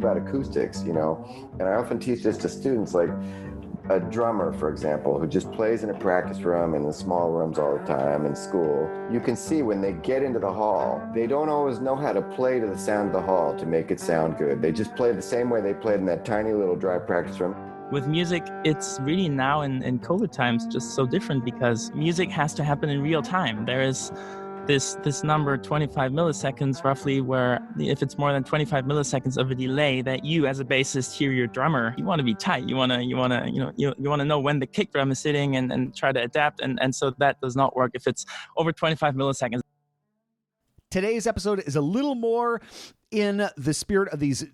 about acoustics, and I often teach this to students, like a drummer, for example, who just plays in a practice room in the small rooms all the time in school. You can see when they get into the hall, they don't always know how to play to the sound of the hall to make it sound good. They just play the same way they played in that tiny little dry practice room. With music, it's really now in COVID times just so different because music has to happen in real time. There is this number 25 milliseconds roughly, where if it's more than 25 milliseconds of a delay, that you as a bassist hear your drummer, you want to be tight. You want to know when the kick drum is sitting and try to adapt. And so that does not work if it's over 25 milliseconds. Today's episode is a little more in the spirit of these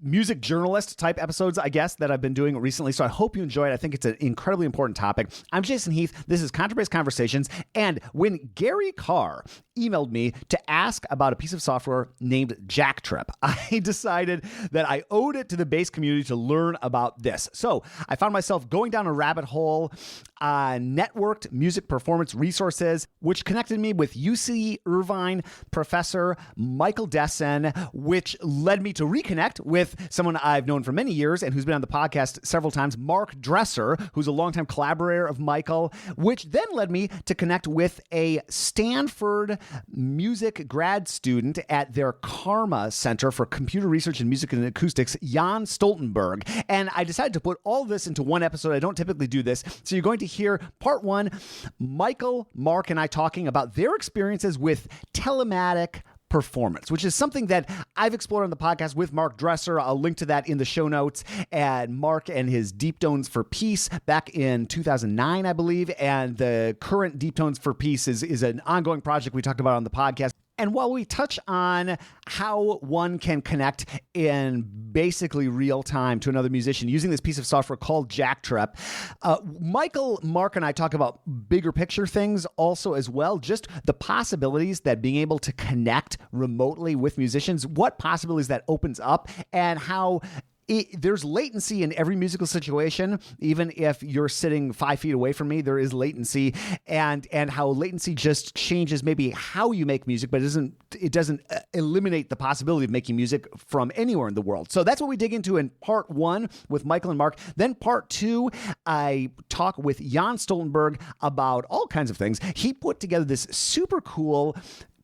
music journalist type episodes, I guess, that I've been doing recently. So I hope you enjoy it. I think it's an incredibly important topic. I'm Jason Heath. This is Contrabass Conversations. And when Gary Karr emailed me to ask about a piece of software named JackTrip, I decided that I owed it to the bass community to learn about this. So I found myself going down a rabbit hole, networked music performance resources, which connected me with UC Irvine professor Michael Dessen, which led me to reconnect with someone I've known for many years and who's been on the podcast several times, Mark Dresser, who's a longtime collaborator of Michael, which then led me to connect with a Stanford music grad student at their Karma Center for Computer Research in Music and Acoustics, Jan Stoltenberg. And I decided to put all this into one episode. I don't typically do this. So you're going to hear part one, Michael, Mark, and I talking about their experiences with telematic performance, which is something that I've explored on the podcast with Mark Dresser. I'll link to that in the show notes. And Mark and his Deep Tones for Peace back in 2009, I believe. And the current Deep Tones for Peace is an ongoing project we talked about on the podcast. And while we touch on how one can connect in basically real time to another musician using this piece of software called JackTrip, Michael, Mark, and I talk about bigger picture things also as well, just the possibilities that being able to connect remotely with musicians, what possibilities that opens up, and how there's latency in every musical situation. Even if you're sitting 5 feet away from me, there is latency, and how latency just changes maybe how you make music, but it doesn't eliminate the possibility of making music from anywhere in the world. So that's what we dig into in part one with Michael and Mark. Then part two, I talk with Jan Stoltenberg about all kinds of things. He put together this super cool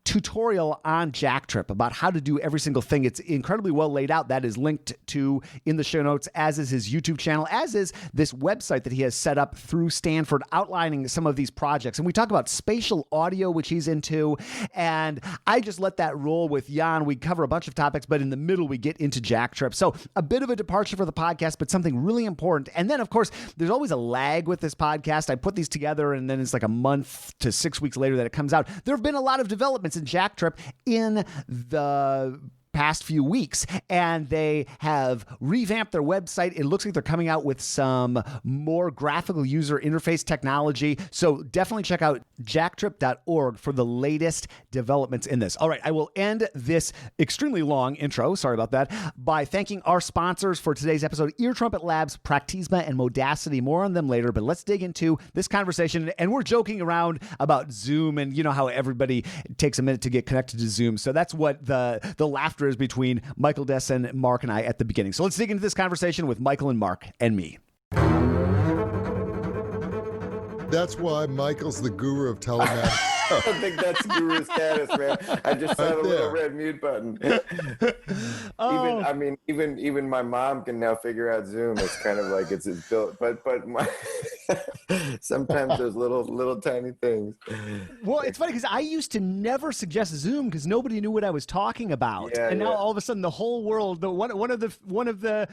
tutorial on JackTrip about how to do every single thing. It's incredibly well laid out. That is linked to in the show notes, as is his YouTube channel, as is this website that he has set up through Stanford outlining some of these projects. And we talk about spatial audio, which he's into, and I just let that roll with Jan. We cover a bunch of topics, but in the middle we get into JackTrip. So a bit of a departure for the podcast, but something really important. And then, of course, there's always a lag with this podcast. I put these together, and then it's like a month to 6 weeks later that it comes out. There have been a lot of developments in JackTrip in the past few weeks, and they have revamped their website. It looks like they're coming out with some more graphical user interface technology. So definitely check out jacktrip.org for the latest developments in this. All right, I will end this extremely long intro, sorry about that, by thanking our sponsors for today's episode, Ear Trumpet Labs, Practisma, and Modacity. More on them later, but let's dig into this conversation. And we're joking around about Zoom, and you know how everybody takes a minute to get connected to Zoom. So that's what the laughter is between Michael Dessen, Mark, and I at the beginning. So let's dig into this conversation with Michael and Mark and me. That's why Michael's the guru of telematics. I don't think that's guru status, man. I just saw the little red mute button. Even my mom can now figure out Zoom. It's kind of like it's built, but sometimes there's little tiny things. Well, it's funny because I used to never suggest Zoom because nobody knew what I was talking about, and now all of a sudden the whole world. One of the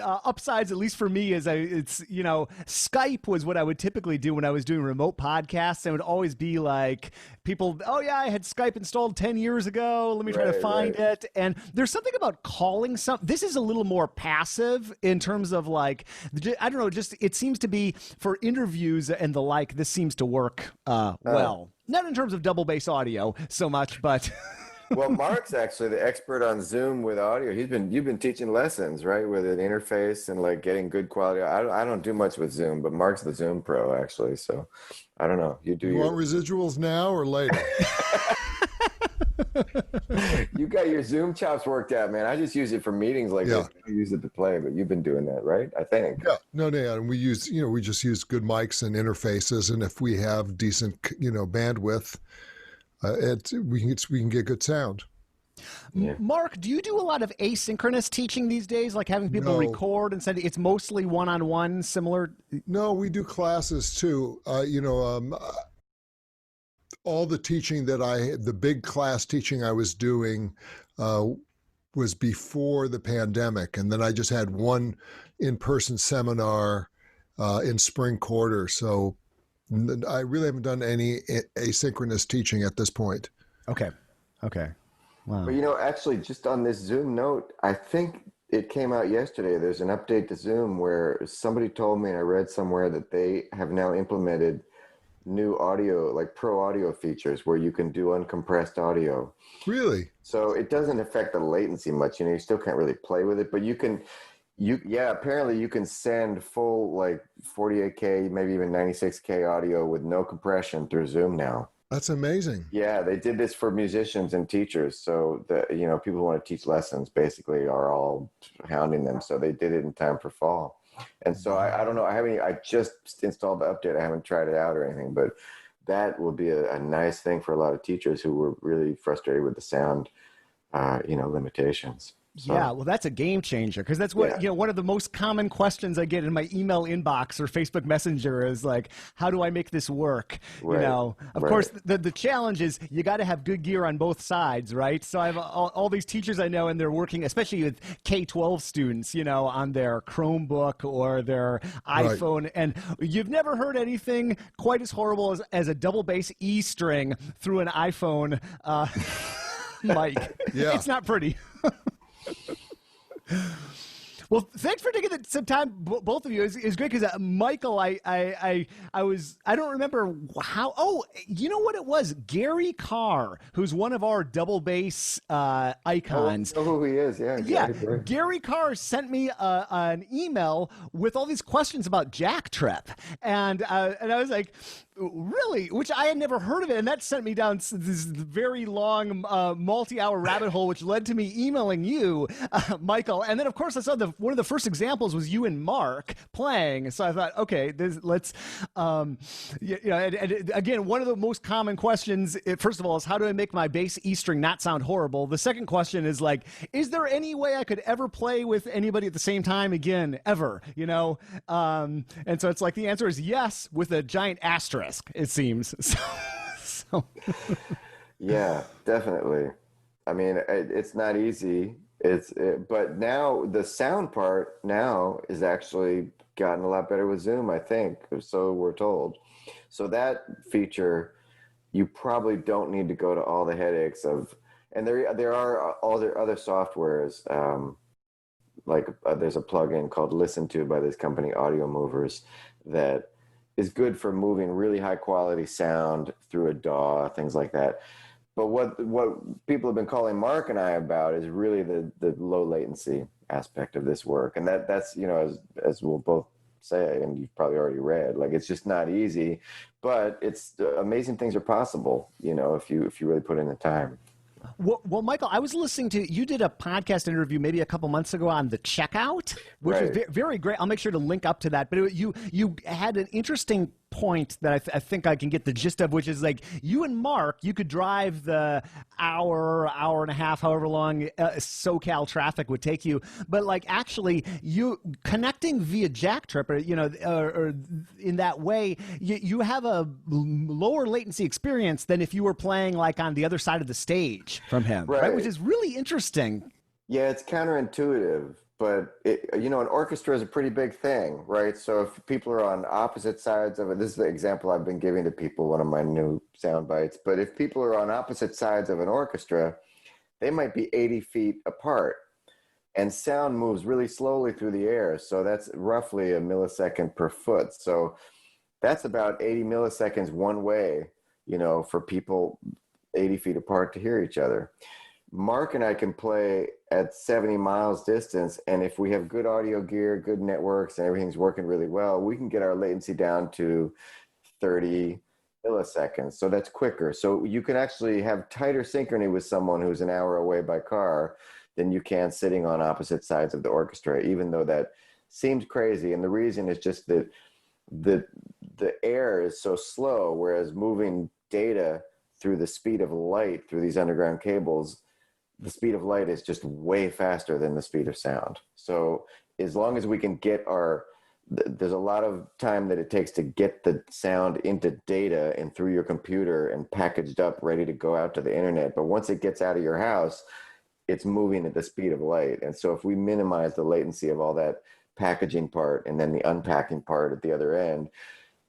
upsides, at least for me, is Skype was what I would typically do when I was doing remote podcasts. And it would always be like people, oh yeah, I had Skype installed 10 years ago. Let me try to find it. And there's something about calling this is a little more passive in terms of like, I don't know, just it seems to be for interviews and the like, this seems to work well. Not in terms of double bass audio so much, but... Well, Mark's actually the expert on Zoom with audio. You've been teaching lessons, right, with an interface and like getting good quality. I don't do much with Zoom, but Mark's the Zoom pro actually. So I don't know. You want residuals now or later? You got your Zoom chops worked out, man. I just use it for meetings like this. I use it to play, but you've been doing that, right? I think. Yeah, no, and we use, we just use good mics and interfaces, and if we have decent, bandwidth, we can get good sound. Yeah. Mark, do you do a lot of asynchronous teaching these days, like having people record and send it? It's mostly one-on-one, similar? No, we do classes too. All the teaching the big class teaching I was doing was before the pandemic. And then I just had one in-person seminar in spring quarter. So I really haven't done any asynchronous teaching at this point. Okay. Wow. But actually, just on this Zoom note, I think it came out yesterday. There's an update to Zoom where somebody told me, and I read somewhere that they have now implemented new audio, like pro audio features where you can do uncompressed audio. Really? So it doesn't affect the latency much. You still can't really play with it, but apparently you can send full like 48K, maybe even 96K audio with no compression through Zoom now. That's amazing. Yeah, they did this for musicians and teachers. So people who want to teach lessons basically are all hounding them. So they did it in time for fall. And so I don't know. I just installed the update. I haven't tried it out or anything, but that will be a nice thing for a lot of teachers who were really frustrated with the sound, limitations. So, yeah, well, that's a game changer, because that's what one of the most common questions I get in my email inbox or Facebook Messenger is like, how do I make this work? Right, Of course, the challenge is you got to have good gear on both sides, right? So I have all these teachers I know, and they're working, especially with K-12 students, on their Chromebook or their iPhone, and you've never heard anything quite as horrible as a double bass E string through an iPhone mic. Yeah. It's not pretty. Well, thanks for taking some time, both of you. It's great because Michael, I don't remember how. Oh, you know what it was? Gary Karr, who's one of our double bass icons. I know who he is? Yeah. Gary Karr sent me an email with all these questions about JackTrip, and I was like, really? Which I had never heard of it, and that sent me down this very long multi-hour rabbit hole, which led to me emailing you, Michael. And then, of course, I saw one of the first examples was you and Mark playing. So I thought, okay, let's, and again, one of the most common questions, first of all, is how do I make my bass E string not sound horrible? The second question is like, is there any way I could ever play with anybody at the same time again, ever? And so it's like the answer is yes, with a giant asterisk, it seems. So. Yeah, definitely. I mean, it's not easy. But now the sound part now is actually gotten a lot better with Zoom, I think. So we're told. So that feature, you probably don't need to go to all the headaches of, and there are all the other softwares. There's a plugin called Listen To by this company, Audio Movers, that is good for moving really high quality sound through a DAW, things like that. But what people have been calling Mark and I about is really the low latency aspect of this work. And that's, as we'll both say, and you've probably already read, like, it's just not easy, but it's amazing things are possible, if you really put in the time. Well, Michael, I was listening to, you did a podcast interview maybe a couple months ago on the checkout, which was very great. I'll make sure to link up to that. But you had an interesting point that I think I can get the gist of, which is like you and Mark, you could drive the hour and a half, however long SoCal traffic would take you, but like actually you connecting via JackTrip, or in that way, you have a lower latency experience than if you were playing like on the other side of the stage from him, right? Which is really interesting. Yeah, it's counterintuitive. But an orchestra is a pretty big thing, right? So if people are on opposite sides of it, this is the example I've been giving to people, one of my new sound bites. But if people are on opposite sides of an orchestra, they might be 80 feet apart, and sound moves really slowly through the air. So that's roughly a millisecond per foot. So that's about 80 milliseconds one way, for people 80 feet apart to hear each other. Mark and I can play at 70 miles distance, and if we have good audio gear, good networks, and everything's working really well, we can get our latency down to 30, milliseconds. So that's quicker. So you can actually have tighter synchrony with someone who's an hour away by car than you can sitting on opposite sides of the orchestra, even though that seems crazy. And the reason is just that the air is so slow, whereas moving data through the speed of light through these underground cables, the speed of light is just way faster than the speed of sound. So as long as we can get there's a lot of time that it takes to get the sound into data and through your computer and packaged up, ready to go out to the internet. But once it gets out of your house, it's moving at the speed of light. And so if we minimize the latency of all that packaging part and then the unpacking part at the other end,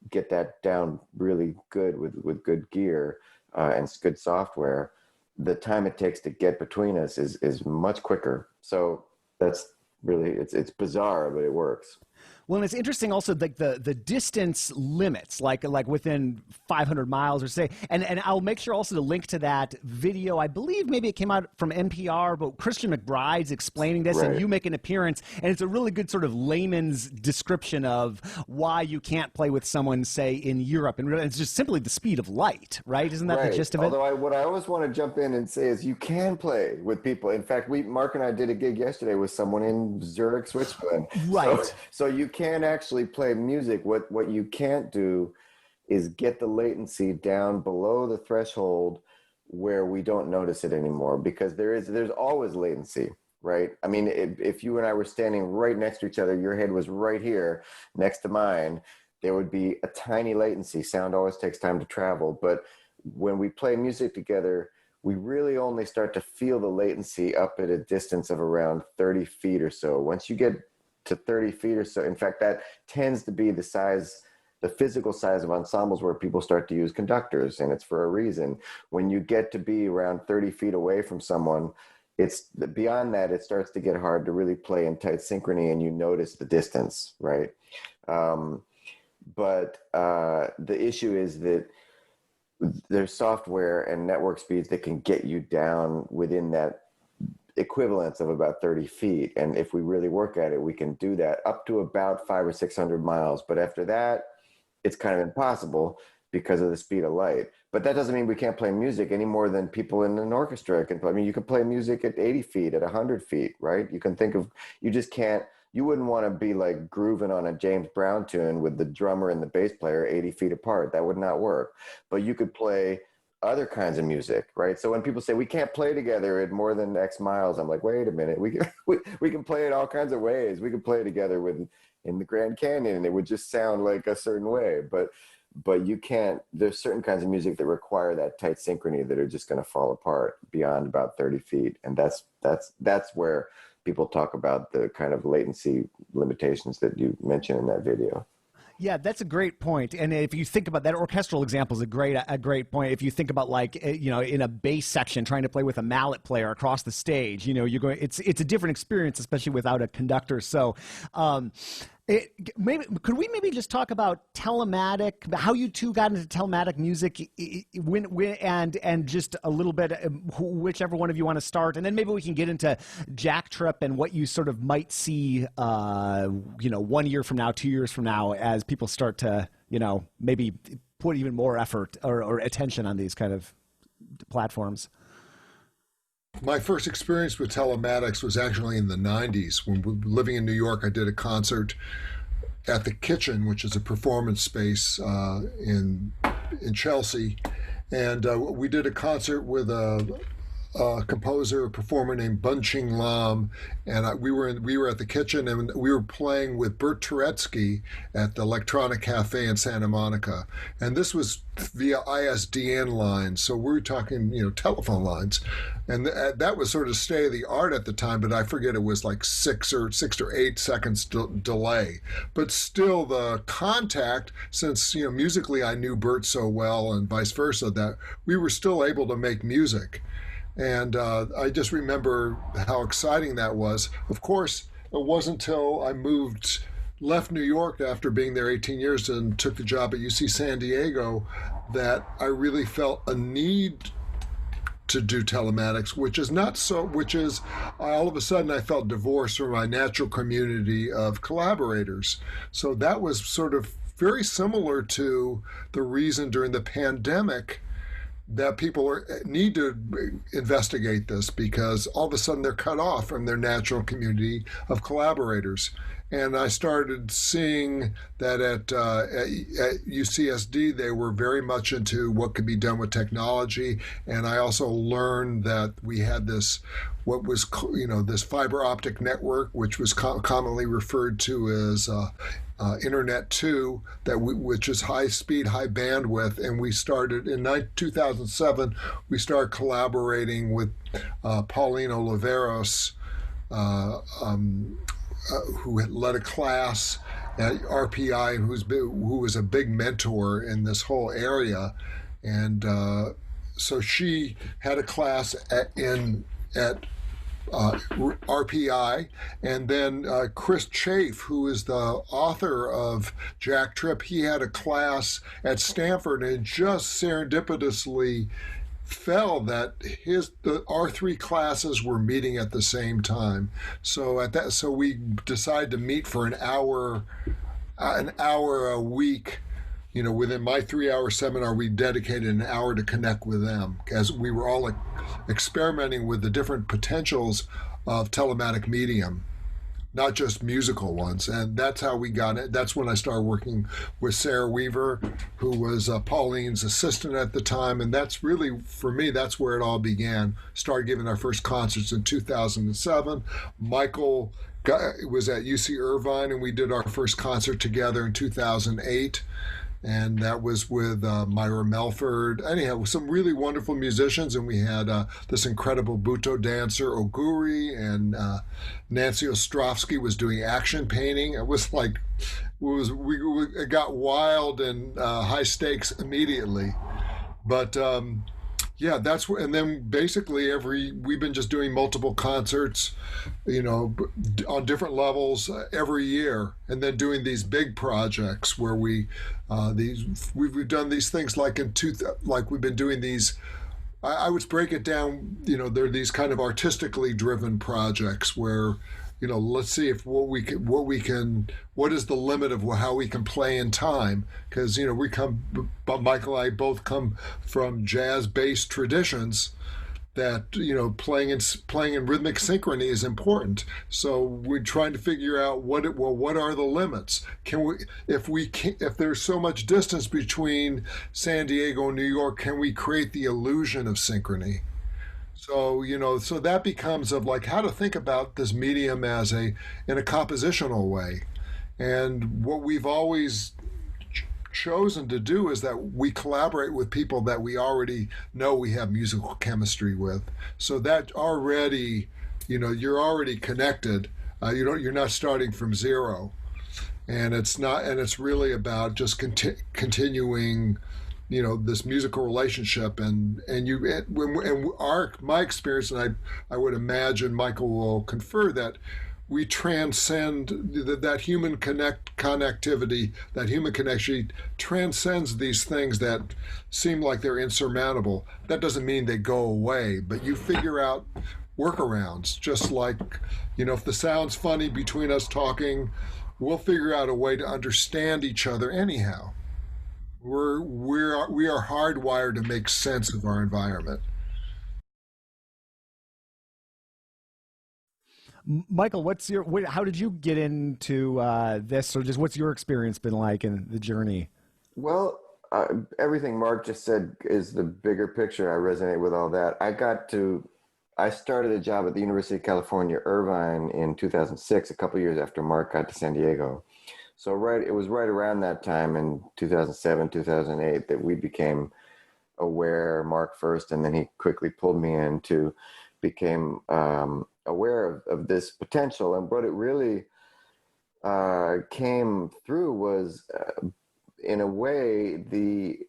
get that down really good with good gear and good software, the time it takes to get between us is much quicker. So that's really, it's bizarre, but it works. Well, and it's interesting also, like the distance limits, like within 500 miles or say, and I'll make sure also to link to that video. I believe maybe it came out from NPR, but Christian McBride's explaining this, right. And you make an appearance, and it's a really good sort of layman's description of why you can't play with someone, say, in Europe, and it's just simply the speed of light, right? Isn't that the gist of it? Although what I always want to jump in and say is you can play with people. In fact, Mark and I did a gig yesterday with someone in Zurich, Switzerland. Right. So you can actually play music. What you can't do is get the latency down below the threshold where we don't notice it anymore, because there's always latency, right? I mean, if you and I were standing right next to each other, your head was right here next to mine, there would be a tiny latency. Sound always takes time to travel. But when we play music together, we really only start to feel the latency up at a distance of around 30 feet or so. Once you get to 30 feet or so. In fact, that tends to be the physical size of ensembles where people start to use conductors, and it's for a reason. When you get to be around 30 feet away from someone, it's beyond that, it starts to get hard to really play in tight synchrony, and you notice the distance, right? But the issue is that there's software and network speeds that can get you down within that equivalence of about 30 feet. And if we really work at it, we can do that up to about 500 or 600 miles. But after that, it's kind of impossible because of the speed of light. But that doesn't mean we can't play music any more than people in an orchestra can play. I mean, you can play music at 80 feet, at 100 feet, right? You can think of, you wouldn't want to be like grooving on a James Brown tune with the drummer and the bass player 80 feet apart. That would not work. But you could play other kinds of music, right? So when people say we can't play together at more than X miles, I'm like, wait a minute, we can play it all kinds of ways. We can play together in the Grand Canyon, and it would just sound like a certain way. But you can't. There's certain kinds of music that require that tight synchrony that are just going to fall apart beyond about 30 feet, and that's where people talk about the kind of latency limitations that you mentioned in that video. Yeah, that's a great point. And if you think about that orchestral example is a great point. If you think about, like, in a bass section trying to play with a mallet player across the stage, you're going, it's a different experience, especially without a conductor. So, could we maybe just talk about telematic, how you two got into telematic music, and just a little bit, whichever one of you want to start, and then maybe we can get into JackTrip and what you sort of might see, 1 year from now, 2 years from now, as people start to, maybe put even more effort or attention on these kind of platforms. My first experience with telematics was actually in the 90s. When living in New York, I did a concert at the Kitchen, which is a performance space in Chelsea. And we did a concert with a composer, a performer named Bunching Lam, and we were at the Kitchen, and we were playing with Bert Turetsky at the Electronic Cafe in Santa Monica, and this was via ISDN lines, so we were talking, telephone lines, and that was sort of state of the art at the time. But I forget, it was like 6 or 8 seconds delay, but still the contact, since musically I knew Bert so well and vice versa, that we were still able to make music. And I just remember how exciting that was. Of course, it wasn't until I left New York after being there 18 years and took the job at UC San Diego that I really felt a need to do telematics, which is all of a sudden I felt divorced from my natural community of collaborators. So that was sort of very similar to the reason during the pandemic that people need to investigate this, because all of a sudden they're cut off from their natural community of collaborators. And I started seeing that at UCSD, they were very much into what could be done with technology. And I also learned that we had this, what was, this fiber optic network, which was commonly referred to as Internet 2, which is high speed, high bandwidth. And we started in 2007, we started collaborating with Pauline Oliveros, who had led a class at RPI, who was a big mentor in this whole area. And so she had a class at RPI, and then Chris Chafe, who is the author of JackTrip, he had a class at Stanford, and just serendipitously fell that our three classes were meeting at the same time. So we decided to meet for an hour a week. Within my 3-hour seminar, we dedicated an hour to connect with them, as we were all experimenting with the different potentials of telematic medium, not just musical ones. And that's how we got it. That's when I started working with Sarah Weaver, who was Pauline's assistant at the time. And that's really, for me, that's where it all began. Started giving our first concerts in 2007. Michael was at UC Irvine, and we did our first concert together in 2008. And that was with Myra Melford. Anyhow, some really wonderful musicians, and we had this incredible Buto dancer, Oguri, and Nancy Ostrovsky was doing action painting. It was like, it got wild and high stakes immediately. But yeah, that's where, and then basically we've been just doing multiple concerts, on different levels every year, and then doing these big projects where we've done these things like we've been doing these. I would break it down. They're these kind of artistically driven projects where, let's see if what is the limit of how we can play in time, because Michael and I both come from jazz-based traditions that playing in rhythmic synchrony is important. So we're trying to figure out what are the limits? If there's so much distance between San Diego and New York, can we create the illusion of synchrony? So, so that becomes of how to think about this medium in a compositional way. And what we've always chosen to do is that we collaborate with people that we already know we have musical chemistry with. So that already, you're already connected. You're not starting from zero. And it's really about just continuing this musical relationship, my experience, and I would imagine Michael will confer that we transcend that human connectivity, that human connection transcends these things that seem like they're insurmountable. That doesn't mean they go away, but you figure out workarounds. Just like, if the sound's funny between us talking, we'll figure out a way to understand each other anyhow. We are hardwired to make sense of our environment. Michael, how did you get into this, or just what's your experience been like in the journey? Well, everything Mark just said is the bigger picture. I resonate with all that. I started a job at the University of California, Irvine in 2006, a couple of years after Mark got to San Diego. So it was right around that time in 2007, 2008 that we became aware, Mark first, and then he quickly pulled me in to became aware of this potential. And what it really came through was, in a way, the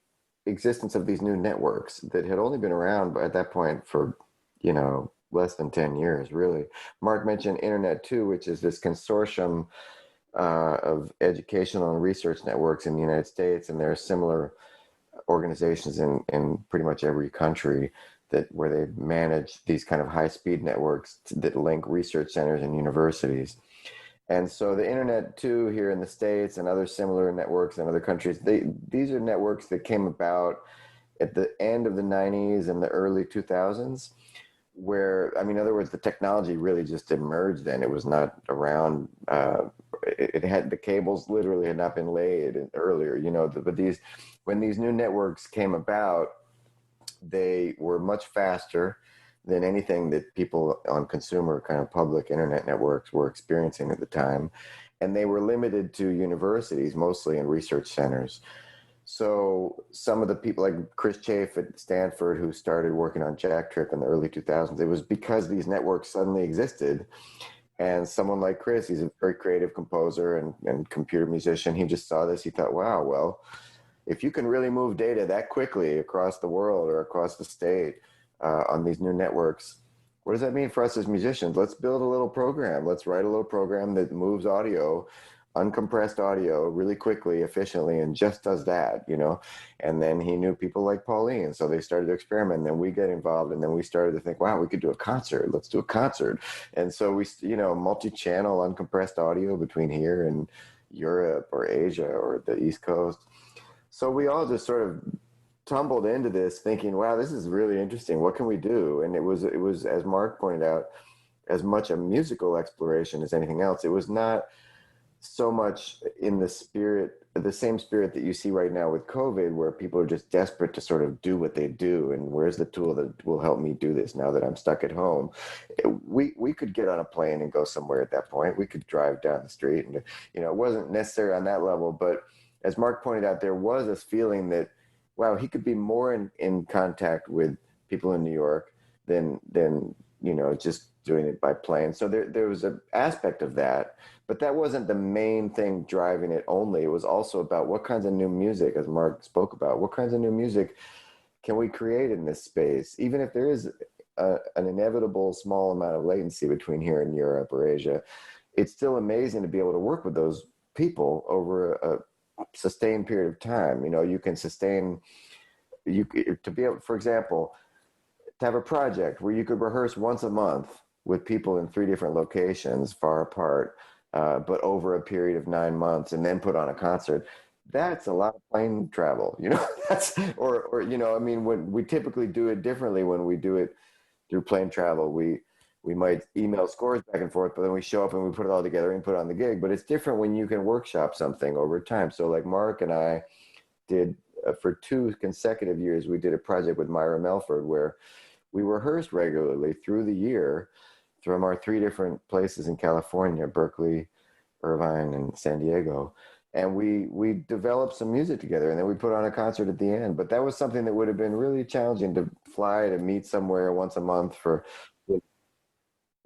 existence of these new networks that had only been around at that point for, less than 10 years, really. Mark mentioned Internet 2, which is this consortium of educational and research networks in the United States, and there are similar organizations in pretty much every country where they manage these kind of high-speed networks that link research centers and universities. And so the internet too, here in the States and other similar networks in other countries, these are networks that came about at the end of the 90s and the early 2000s, where, I mean, in other words, the technology really just emerged then. It was not around, it had, the cables literally had not been laid earlier, you know, but when these new networks came about, they were much faster than anything that people on consumer kind of public internet networks were experiencing at the time. And they were limited to universities, mostly in research centers. So some of the people like Chris Chafe at Stanford, who started working on JackTrip in the early 2000s, it was because these networks suddenly existed. And someone like Chris, he's a very creative composer and computer musician. He just saw this. He thought, wow, well, if you can really move data that quickly across the world or across the state on these new networks, what does that mean for us as musicians? Let's build a little program. Let's write a little program that moves audio, uncompressed audio, really quickly, efficiently, and just does that, you know? And then he knew people like Pauline, so they started to experiment, and then we get involved, and then we started to think, wow, we could do a concert. Let's do a concert. And so we, you know, multi-channel uncompressed audio between here and Europe or Asia or the East Coast. So we all just sort of tumbled into this thinking, wow, this is really interesting. What can we do? And it was, as Mark pointed out, as much a musical exploration as anything else. It was not so much in the same spirit that you see right now with COVID, where people are just desperate to sort of do what they do. And where's the tool that will help me do this now that I'm stuck at home? We could get on a plane and go somewhere at that point. We could drive down the street, and, you know, it wasn't necessarily on that level, but as Mark pointed out, there was this feeling that, wow, he could be more in contact with people in New York than you know, just doing it by plane. So there was an aspect of that, but that wasn't the main thing driving it only. It was also about what kinds of new music, as Mark spoke about, what kinds of new music can we create in this space, even if there is an inevitable small amount of latency between here and Europe or Asia. It's still amazing to be able to work with those people over a sustained period of time. You know, you can sustain, to be able, for example, to have a project where you could rehearse once a month with people in 3 different locations far apart, but over a period of 9 months, and then put on a concert. That's a lot of plane travel, you know. That's or you know, I mean, when we typically do it differently, when we do it through plane travel, we might email scores back and forth, but then we show up and we put it all together and put on the gig. But it's different when you can workshop something over time. So like Mark and I did for 2 consecutive years, we did a project with Myra Melford where we rehearsed regularly through the year from our 3 different places in California, Berkeley, Irvine, and San Diego. And we developed some music together, and then we put on a concert at the end. But that was something that would have been really challenging to fly to meet somewhere once a month for.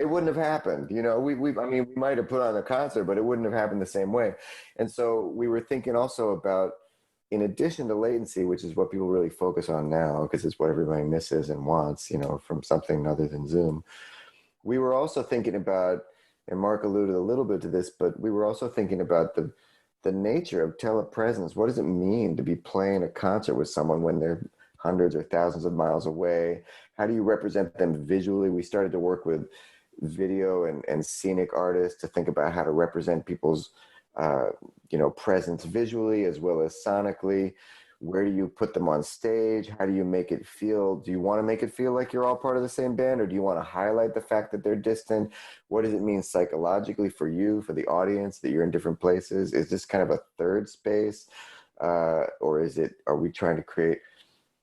It wouldn't have happened, you know. I mean, we might have put on a concert, but it wouldn't have happened the same way. And so we were thinking also about, in addition to latency, which is what people really focus on now, because it's what everybody misses and wants, you know, from something other than Zoom. We were also thinking about, and Mark alluded a little bit to this, but we were also thinking about the nature of telepresence. What does it mean to be playing a concert with someone when they're hundreds or thousands of miles away? How do you represent them visually? We started to work with video and scenic artists to think about how to represent people's you know, presence visually as well as sonically. Where do you put them on stage? How do you make it feel? Do you want to make it feel like you're all part of the same band, or do you want to highlight the fact that they're distant? What does it mean psychologically for you, for the audience, that you're in different places? Is this kind of a third space, or are we trying to create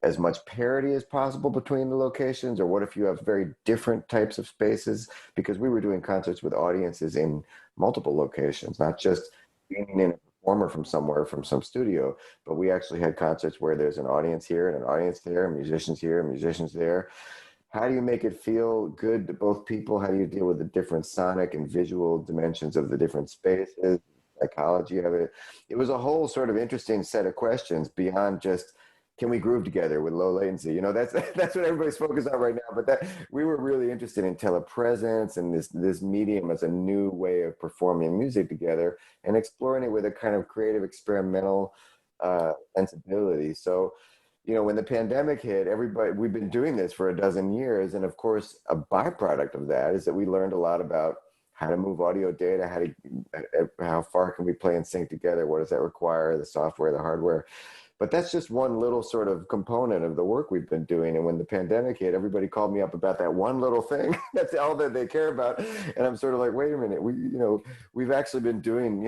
as much parity as possible between the locations? Or what if you have very different types of spaces? Because we were doing concerts with audiences in multiple locations, not just being in a performer from somewhere, from some studio, but we actually had concerts where there's an audience here and an audience there, musicians here, musicians there. How do you make it feel good to both people? How do you deal with the different sonic and visual dimensions of the different spaces, psychology of it? It was a whole sort of interesting set of questions beyond just, can we groove together with low latency? You know, that's what everybody's focused on right now. But that we were really interested in telepresence and this medium as a new way of performing music together and exploring it with a kind of creative experimental sensibility. So, you know, when the pandemic hit, we've been doing this for a dozen years. And of course, a byproduct of that is that we learned a lot about how to move audio data, how far can we play and sync together? What does that require? The software, the hardware. But that's just one little sort of component of the work we've been doing. And when the pandemic hit, everybody called me up about that one little thing. That's all that they care about. And I'm sort of like, wait a minute, we've actually been doing,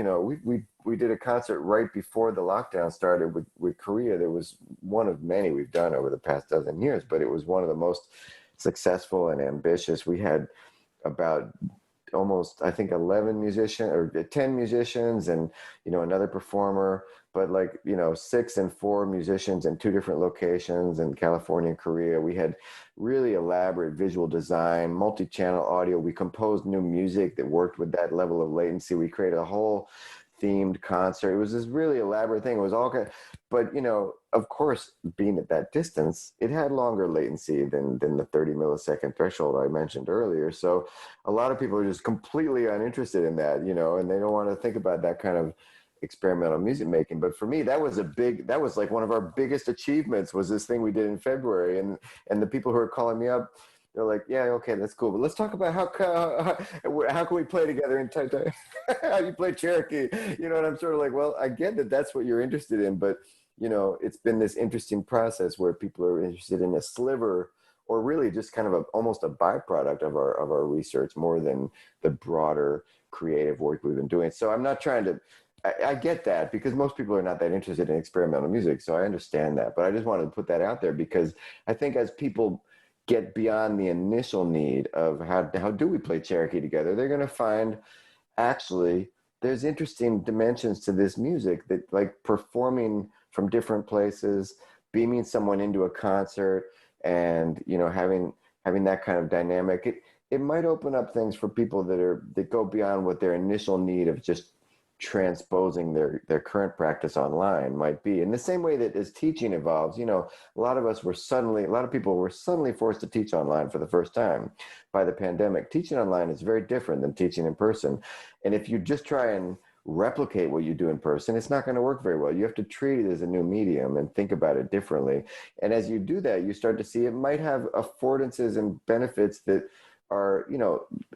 we did a concert right before the lockdown started with Korea. There was one of many we've done over the past dozen years, but it was one of the most successful and ambitious. We had about almost, I think, 11 musicians or 10 musicians and, another performer, but 6 and 4 musicians in 2 different locations in California and Korea. We had really elaborate visual design, multi-channel audio. We composed new music that worked with that level of latency. We created a whole themed concert. It was this really elaborate thing. It was all good. But, of course, being at that distance, it had longer latency than the 30 millisecond threshold I mentioned earlier. So a lot of people are just completely uninterested in that, and they don't want to think about that kind of experimental music making. But for me, that was like one of our biggest achievements, was this thing we did in February. And the people who are calling me up, they're like, yeah, okay, that's cool, but let's talk about how can we play together in time? How do you play Cherokee? And I'm sort of like, well, I get that that's what you're interested in, but it's been this interesting process where people are interested in a sliver, or really just kind of almost a byproduct of our research, more than the broader creative work we've been doing. So I'm not trying to, I get that, because most people are not that interested in experimental music. So I understand that, but I just wanted to put that out there, because I think as people get beyond the initial need of how do we play Cherokee together, they're going to find actually there's interesting dimensions to this music, that like performing from different places, beaming someone into a concert, and having that kind of dynamic. It might open up things for people that go beyond what their initial need of just transposing their current practice online might be. In the same way that as teaching evolves, a lot of people were suddenly forced to teach online for the first time by the pandemic. Teaching online is very different than teaching in person. And if you just try and replicate what you do in person, it's not going to work very well. You have to treat it as a new medium and think about it differently. And as you do that, you start to see it might have affordances and benefits that are,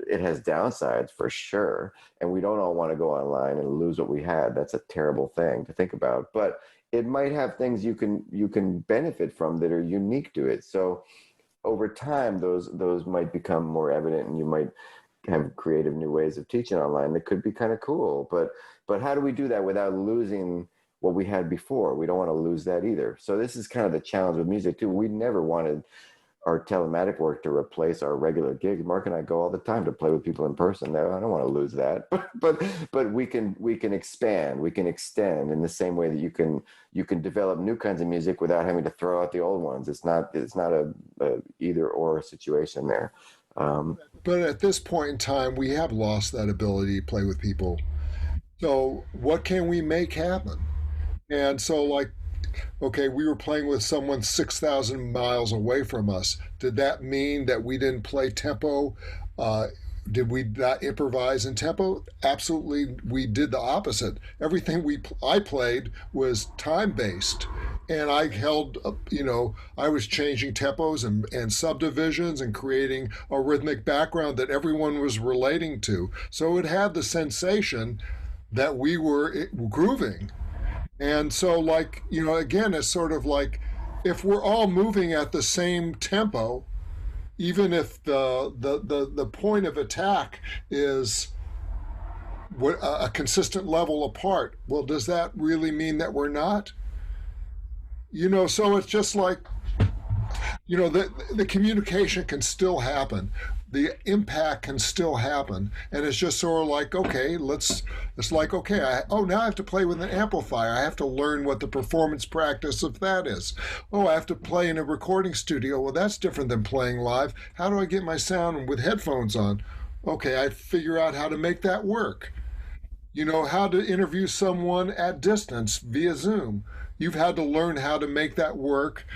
it has downsides for sure. And we don't all want to go online and lose what we had. That's a terrible thing to think about. But it might have things you can benefit from that are unique to it. So over time, those might become more evident, and you might have creative new ways of teaching online that could be kind of cool. But how do we do that without losing what we had before? We don't want to lose that either. So this is kind of the challenge with music too. We never wanted our telematic work to replace our regular gigs. Mark and I go all the time to play with people in person. I don't want to lose that, but we can expand, we can extend in the same way that you can develop new kinds of music without having to throw out the old ones. It's not a either or situation there. But at this point in time, we have lost that ability to play with people. So what can we make happen? And so okay, we were playing with someone 6,000 miles away from us. Did that mean that we didn't play tempo? Did we not improvise in tempo? Absolutely, we did the opposite. Everything I played was time-based. And I held, I was changing tempos and subdivisions and creating a rhythmic background that everyone was relating to. So it had the sensation that we were grooving. And so, again, it's sort of like if we're all moving at the same tempo, even if the point of attack is a consistent level apart, well, does that really mean that we're not? So it's just like, the communication can still happen. The impact can still happen. And it's just sort of like, okay, now I have to play with an amplifier. I have to learn what the performance practice of that is. Oh, I have to play in a recording studio. Well, that's different than playing live. How do I get my sound with headphones on? Okay, I figure out how to make that work. How to interview someone at distance via Zoom. You've had to learn how to make that work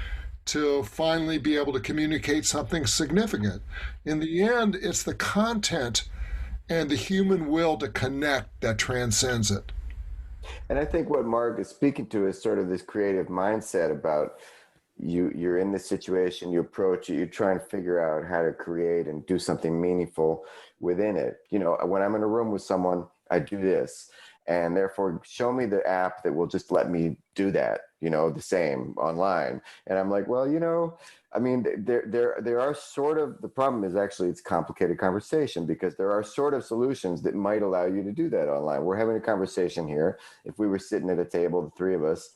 to finally be able to communicate something significant. In the end, it's the content and the human will to connect that transcends it. And I think what Mark is speaking to is sort of this creative mindset about you're in this situation, you approach it, you try and figure out how to create and do something meaningful within it. When I'm in a room with someone, I do this, and therefore show me the app that will just let me do that, the same online. And I'm like, well, I mean, there are sort of, the problem is actually it's complicated conversation, because there are sort of solutions that might allow you to do that online. We're having a conversation here. If we were sitting at a table, the three of us,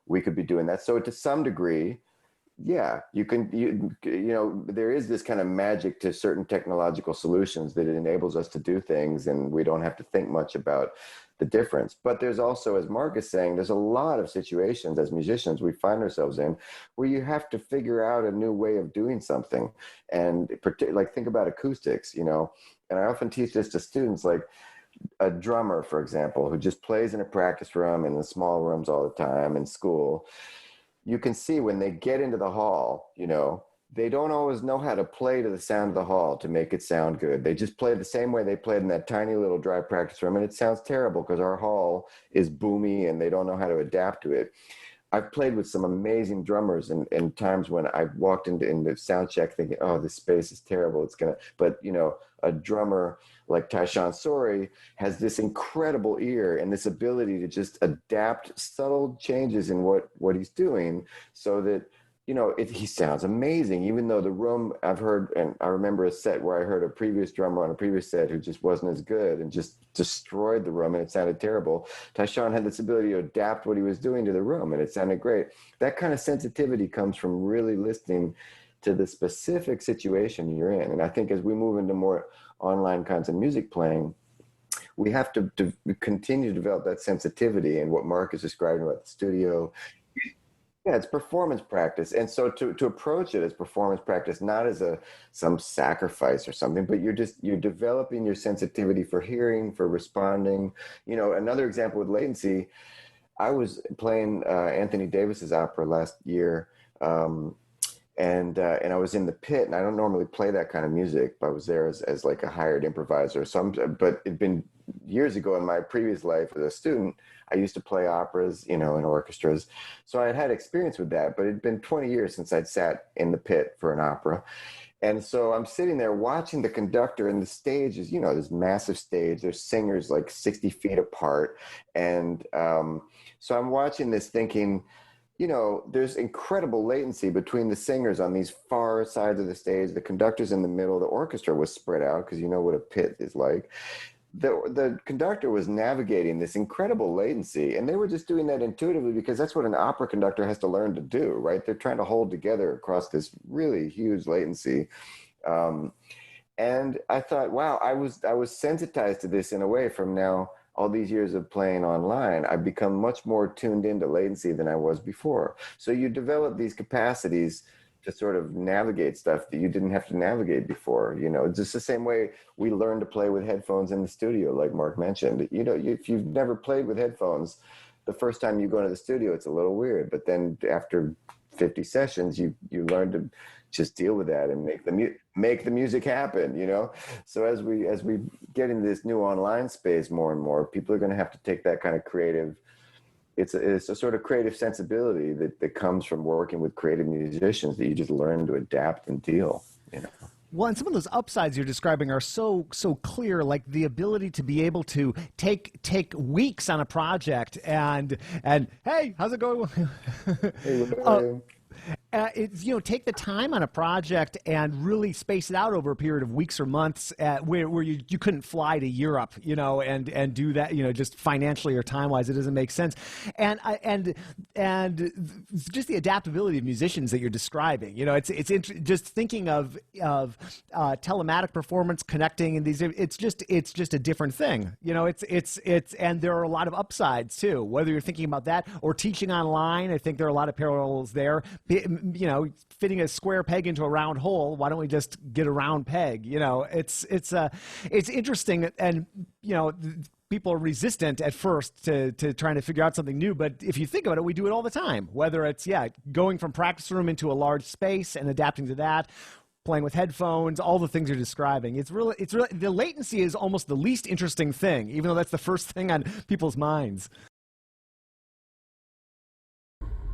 we could be doing that. So to some degree, yeah, there is this kind of magic to certain technological solutions that it enables us to do things, and we don't have to think much about the difference. But there's also, as Mark is saying, there's a lot of situations as musicians we find ourselves in where you have to figure out a new way of doing something. And like, think about acoustics, and I often teach this to students, like a drummer, for example, who just plays in a practice room in the small rooms all the time in school. You can see when they get into the hall, they don't always know how to play to the sound of the hall to make it sound good. They just play the same way they played in that tiny little dry practice room, and it sounds terrible because our hall is boomy and they don't know how to adapt to it. I've played with some amazing drummers in times when I've walked into sound check thinking, oh, this space is terrible. But a drummer like Tyshawn Sorey has this incredible ear and this ability to just adapt subtle changes in what he's doing so that, he sounds amazing, even though the room I've heard, and I remember a set where I heard a previous drummer on a previous set who just wasn't as good and just destroyed the room and it sounded terrible. Tyshawn had this ability to adapt what he was doing to the room and it sounded great. That kind of sensitivity comes from really listening to the specific situation you're in. And I think as we move into more online kinds of music playing, we have to continue to develop that sensitivity, and what Mark is describing about the studio. Yeah, it's performance practice. And so to approach it as performance practice, not as some sacrifice or something, but you're developing your sensitivity for hearing, for responding. Another example with latency, I was playing Anthony Davis's opera last year, and I was in the pit, and I don't normally play that kind of music, but I was there as like a hired improviser. But it'd been years ago in my previous life as a student. I used to play operas, in orchestras. So I had experience with that, but it'd been 20 years since I'd sat in the pit for an opera. And so I'm sitting there watching the conductor, and the stage is, this massive stage. There's singers like 60 feet apart. And so I'm watching this thinking, there's incredible latency between the singers on these far sides of the stage. The conductor's in the middle. The orchestra was spread out because you know what a pit is like. The conductor was navigating this incredible latency, and they were just doing that intuitively because that's what an opera conductor has to learn to do, right? They're trying to hold together across this really huge latency. And I thought, wow, I was sensitized to this in a way from now all these years of playing online. I've become much more tuned into latency than I was before. So you develop these capacities to sort of navigate stuff that you didn't have to navigate before. It's just the same way we learn to play with headphones in the studio, like Mark mentioned. If you've never played with headphones, the first time you go into the studio, it's a little weird. But then after 50 sessions, you learn to just deal with that and make the music happen, So as we get into this new online space more and more, people are going to have to take that kind of creative, it's a sort of creative sensibility that comes from working with creative musicians that you just learn to adapt and deal, Well, and some of those upsides you're describing are so clear, like the ability to be able to take weeks on a project and hey, how's it going? Hey, take the time on a project and really space it out over a period of weeks or months where you couldn't fly to Europe, and do that, just financially or time-wise, it doesn't make sense. And just the adaptability of musicians that you're describing, just thinking of telematic performance connecting and these, it's just a different thing, and there are a lot of upsides too, whether you're thinking about that or teaching online. I think there are a lot of parallels there. Fitting a square peg into a round hole. Why don't we just get a round peg? It's interesting, and people are resistant at first to trying to figure out something new. But if you think about it, we do it all the time. Whether it's going from practice room into a large space and adapting to that, playing with headphones, all the things you're describing. It's really the latency is almost the least interesting thing, even though that's the first thing on people's minds.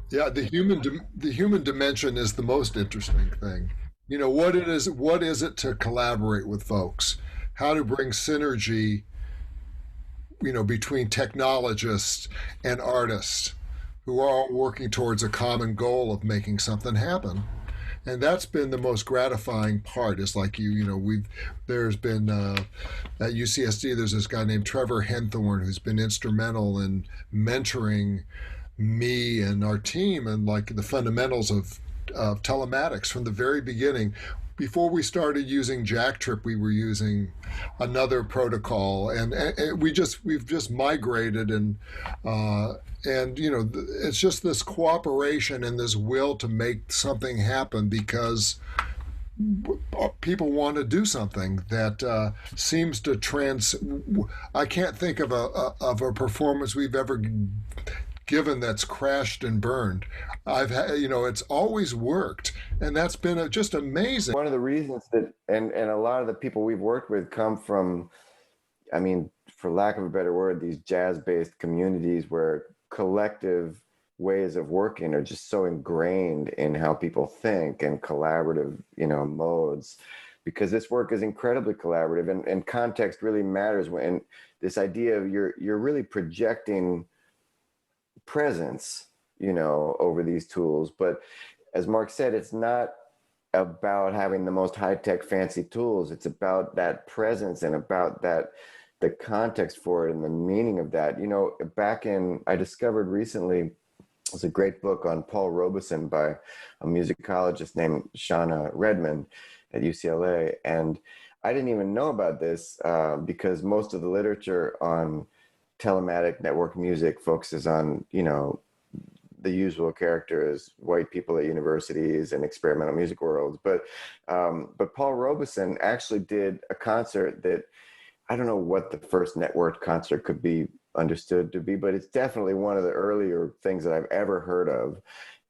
Yeah, the human dimension is the most interesting thing. You know, what is it to collaborate with folks? How to bring synergy, you know, between technologists and artists who are all working towards a common goal of making something happen. And that's been the most gratifying part. Is like you know, there's been at UCSD, there's this guy named Trevor Henthorne who's been instrumental in mentoring me and our team and like the fundamentals of telematics from the very beginning. Before we started using JackTrip, we were using another protocol, and we've just migrated, and you know, it's just this cooperation and this will to make something happen because people want to do something that seems to I can't think of a performance we've ever given that's crashed and burned. I've had, you know, it's always worked, and that's been just amazing. One of the reasons that, and a lot of the people we've worked with come from, I mean, for lack of a better word, these jazz-based communities where collective ways of working are just so ingrained in how people think and collaborative, you know, modes, because this work is incredibly collaborative, and context really matters. When this idea of you're really projecting presence, you know, over these tools. But as Mark said, it's not about having the most high-tech fancy tools. It's about that presence and about that, the context for it and the meaning of that. You know, I discovered recently, there's a great book on Paul Robeson by a musicologist named Shauna Redmond at UCLA. And I didn't even know about this because most of the literature on telematic network music focuses on, you know, the usual characters, white people at universities and experimental music worlds. But Paul Robeson actually did a concert that, I don't know what the first networked concert could be understood to be, but it's definitely one of the earlier things that I've ever heard of.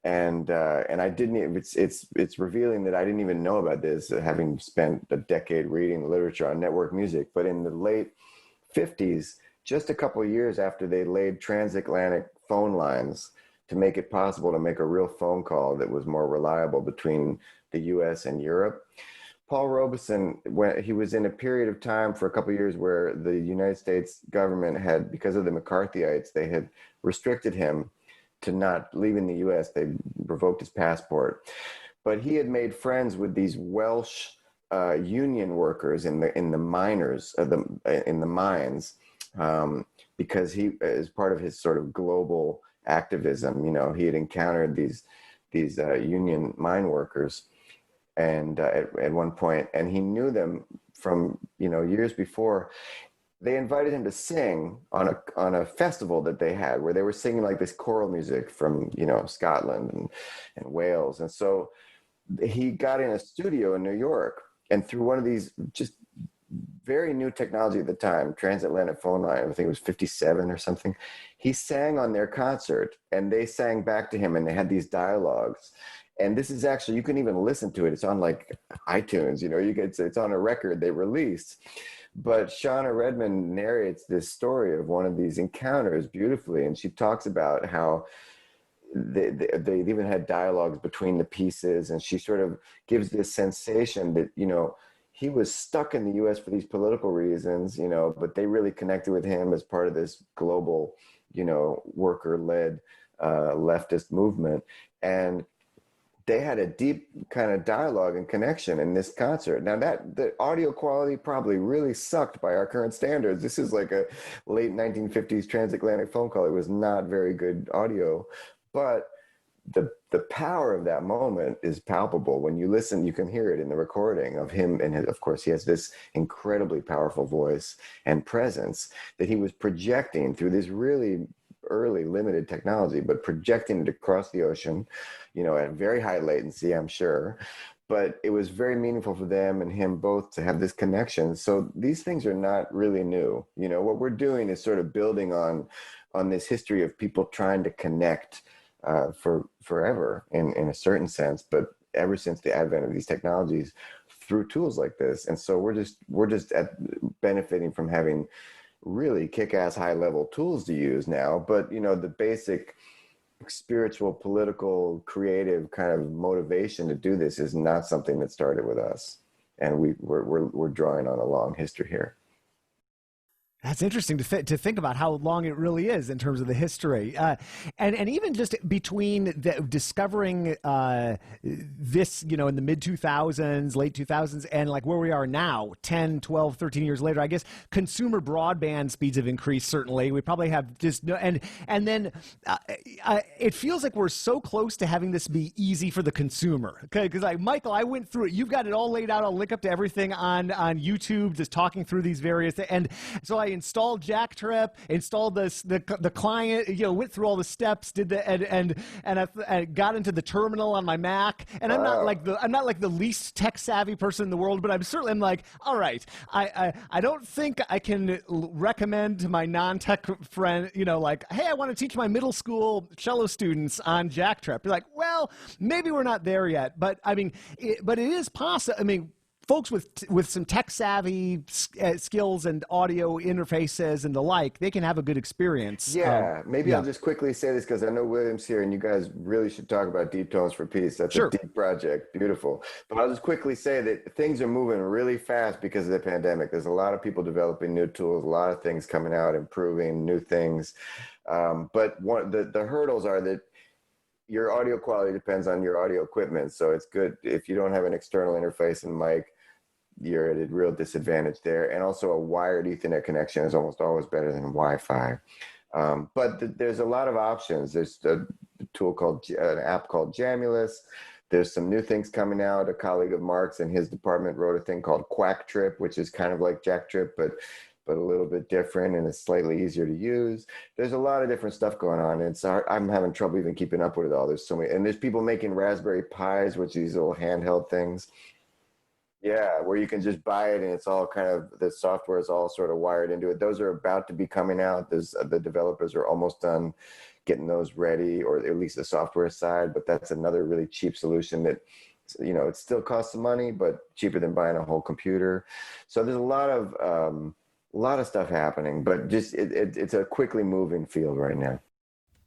And I didn't even, it's revealing that I didn't even know about this, having spent a decade reading the literature on network music. But in the late 50s, just a couple of years after they laid transatlantic phone lines to make it possible to make a real phone call that was more reliable between the US and Europe, Paul Robeson, when he was in a period of time for a couple of years where the United States government had, because of the McCarthyites, they had restricted him to not leaving the US. They revoked his passport. But he had made friends with these Welsh union workers in the miners, in the mines, because he, as part of his sort of global activism, you know, he had encountered these union mine workers, and at one point, and he knew them from, you know, years before. They invited him to sing on a festival that they had, where they were singing like this choral music from, you know, Scotland and Wales, and so he got in a studio in New York, and through one of these just very new technology at the time, transatlantic phone line, I think it was 57 or something, he sang on their concert, and they sang back to him, and they had these dialogues. And this is actually, you can even listen to it. It's on like iTunes, you know, it's on a record they released. But Shauna Redmond narrates this story of one of these encounters beautifully. And she talks about how they even had dialogues between the pieces. And she sort of gives this sensation that, you know, he was stuck in the US for these political reasons, you know, but they really connected with him as part of this global, you know, worker-led leftist movement. And they had a deep kind of dialogue and connection in this concert. Now that the audio quality probably really sucked by our current standards. This is like a late 1950s transatlantic phone call. It was not very good audio, but the power of that moment is palpable. When you listen, you can hear it in the recording of him. And of course, he has this incredibly powerful voice and presence that he was projecting through this really early limited technology, but projecting it across the ocean, you know, at very high latency, I'm sure. But it was very meaningful for them and him both to have this connection. So these things are not really new. You know, what we're doing is sort of building on this history of people trying to connect for forever in a certain sense, but ever since the advent of these technologies through tools like this. And so we're just benefiting from having really kick-ass high-level tools to use now. But, you know, the basic spiritual, political, creative kind of motivation to do this is not something that started with us. And we're drawing on a long history here. That's interesting to think about how long it really is in terms of the history. And even just between discovering this, in the mid 2000s, late 2000s, and like where we are now, 10, 12, 13 years later, I guess consumer broadband speeds have increased, certainly. We probably have just, and then it feels like we're so close to having this be easy for the consumer. Okay, because like, Michael, I went through it. You've got it all laid out. I'll link up to everything on YouTube, just talking through these various, and so I installed JackTrip, installed the client, went through all the steps, did the and I got into the terminal on my Mac. And I'm not like the least tech savvy person in the world, but I'm like, all right, I don't think I can recommend to my non-tech friend, like, hey, I want to teach my middle school cello students on JackTrip. You're like, well, maybe we're not there yet, but I mean, but it is possible. I mean, folks with some tech savvy skills and audio interfaces and the like, they can have a good experience. Maybe I'll just quickly say this because I know William's here and you guys really should talk about Deep Tones for Peace. That's a deep project. Beautiful. But I'll just quickly say that things are moving really fast because of the pandemic. There's a lot of people developing new tools, a lot of things coming out, improving new things. But the hurdles are that your audio quality depends on your audio equipment. So it's good if you don't have an external interface and mic, you're at a real disadvantage there. And also a wired Ethernet connection is almost always better than Wi-Fi. But there's a lot of options. There's a tool an app called Jamulus. There's some new things coming out. A colleague of Mark's in his department wrote a thing called QuackTrip, which is kind of like JackTrip, but a little bit different and it's slightly easier to use. There's a lot of different stuff going on. And so I'm having trouble even keeping up with it all. There's so many, and there's people making Raspberry Pis, which are these little handheld things. Yeah, where you can just buy it and it's all kind of, the software is all sort of wired into it. Those are about to be coming out. The developers are almost done getting those ready, or at least the software side, but that's another really cheap solution that, it still costs some money, but cheaper than buying a whole computer. So there's a lot of stuff happening, but just it's a quickly moving field right now.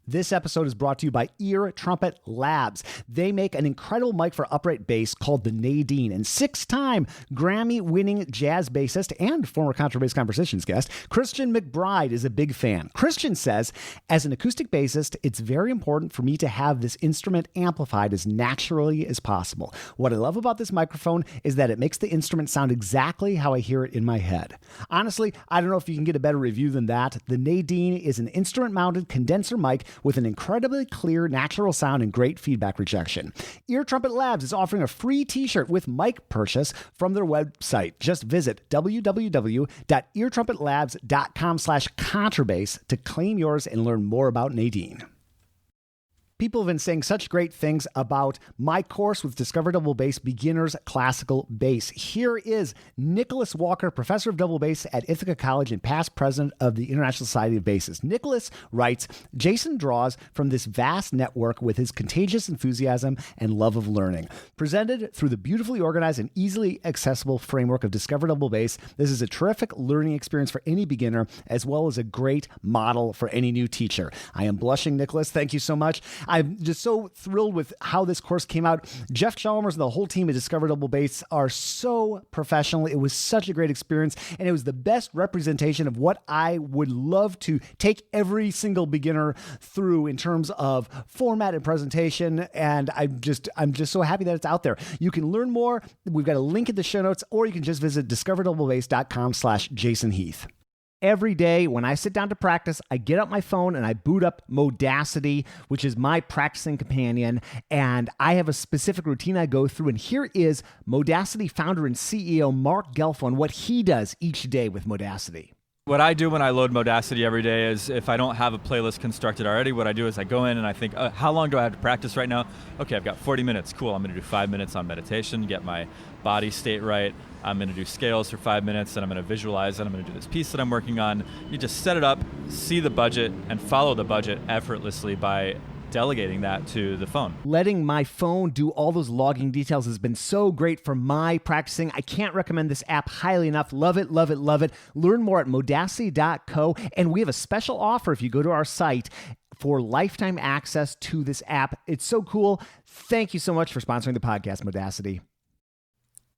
This episode is brought to you by Ear Trumpet Labs. They make an incredible mic for upright bass called the Nadine, and 6-time Grammy-winning jazz bassist and former Contrabass Conversations guest, Christian McBride, is a big fan. Christian says, as an acoustic bassist, it's very important for me to have this instrument amplified as naturally as possible. What I love about this microphone is that it makes the instrument sound exactly how I hear it in my head. Honestly, I don't know if you can get a better review than that. The Nadine is an instrument-mounted condenser mic with an incredibly clear, natural sound and great feedback rejection. Ear Trumpet Labs is offering a free t-shirt with mic purchase from their website. Just visit www.eartrumpetlabs.com/contrabass to claim yours and learn more about Nadine. People have been saying such great things about my course with Discover Double Bass Beginners Classical Bass. Here is Nicholas Walker, professor of double bass at Ithaca College and past president of the International Society of Bassists. Nicholas writes, Jason draws from this vast network with his contagious enthusiasm and love of learning. Presented through the beautifully organized and easily accessible framework of Discover Double Bass, this is a terrific learning experience for any beginner, as well as a great model for any new teacher. I am blushing, Nicholas. Thank you so much. I'm just so thrilled with how this course came out. Jeff Chalmers and the whole team at Discover Double Bass are so professional. It was such a great experience, and it was the best representation of what I would love to take every single beginner through in terms of format and presentation, and I'm just so happy that it's out there. You can learn more. We've got a link in the show notes, or you can just visit discoverdouble.com/Jason Heath. Every day when I sit down to practice, I get out my phone and I boot up Modacity, which is my practicing companion, and I have a specific routine I go through, and here is Modacity founder and CEO Mark Gelfo on what he does each day with Modacity. What I do when I load Modacity every day is, if I don't have a playlist constructed already, what I do is I go in and I think, how long do I have to practice right now? Okay, I've got 40 minutes. Cool, I'm going to do 5 minutes on meditation, get my body state right. I'm going to do scales for 5 minutes, and I'm going to visualize, and I'm going to do this piece that I'm working on. You just set it up, see the budget, and follow the budget effortlessly by delegating that to the phone. Letting my phone do all those logging details has been so great for my practicing. I can't recommend this app highly enough. Love it, love it, love it. Learn more at modacity.co, and we have a special offer if you go to our site for lifetime access to this app. It's so cool. Thank you so much for sponsoring the podcast, Modacity.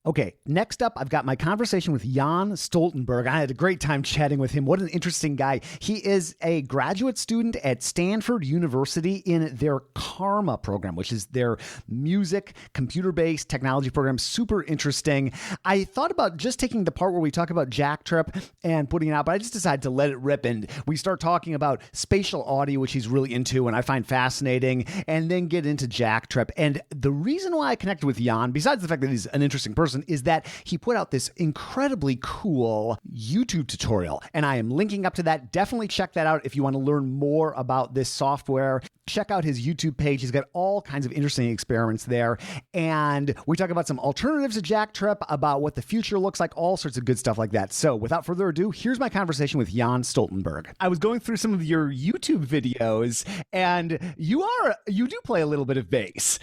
Okay, next up, I've got my conversation with Jan Stoltenberg. I had a great time chatting with him. What an interesting guy. He is a graduate student at Stanford University in their Karma program, which is their music, computer-based technology program. Super interesting. I thought about just taking the part where we talk about JackTrip and putting it out, but I just decided to let it rip, and we start talking about spatial audio, which he's really into and I find fascinating, and then get into JackTrip. And the reason why I connected with Jan, besides the fact that he's an interesting person, is that he put out this incredibly cool YouTube tutorial, and I am linking up to that. Definitely check that out if you want to learn more about this software. Check out his YouTube page. He's got all kinds of interesting experiments there, and we talk about some alternatives to JackTrip, about what the future looks like, all sorts of good stuff like that. So without further ado, here's my conversation with Jan Stoltenberg. I was going through some of your YouTube videos, and you do play a little bit of bass,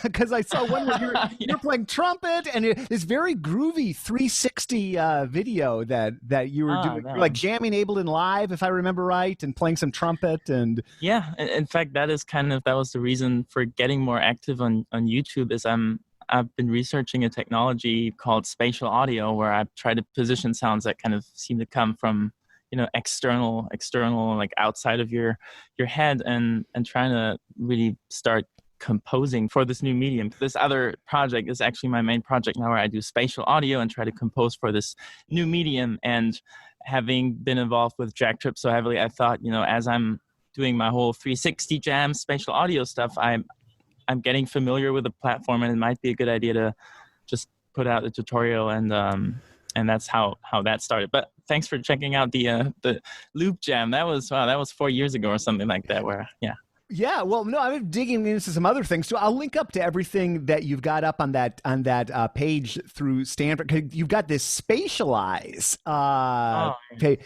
because I saw one where you're playing trumpet, and this very groovy 360 video that you were doing. You're like jamming Ableton Live, if I remember right, and playing some trumpet. And yeah, in fact, that was the reason for getting more active on YouTube. Is I've been researching a technology called spatial audio, where I try to position sounds that kind of seem to come from external, like outside of your head, and trying to really start composing for this new medium. This other project is actually my main project now, where I do spatial audio and try to compose for this new medium. And having been involved with JackTrip so heavily, I thought, as I'm doing my whole 360 jam spatial audio stuff, I'm getting familiar with the platform, and it might be a good idea to just put out a tutorial, and that's how that started. But thanks for checking out the loop jam. That was 4 years ago or something like that. Yeah, well, no, I'm digging into some other things too. I'll link up to everything that you've got up on that page through Stanford. You've got this Spatialize. Okay,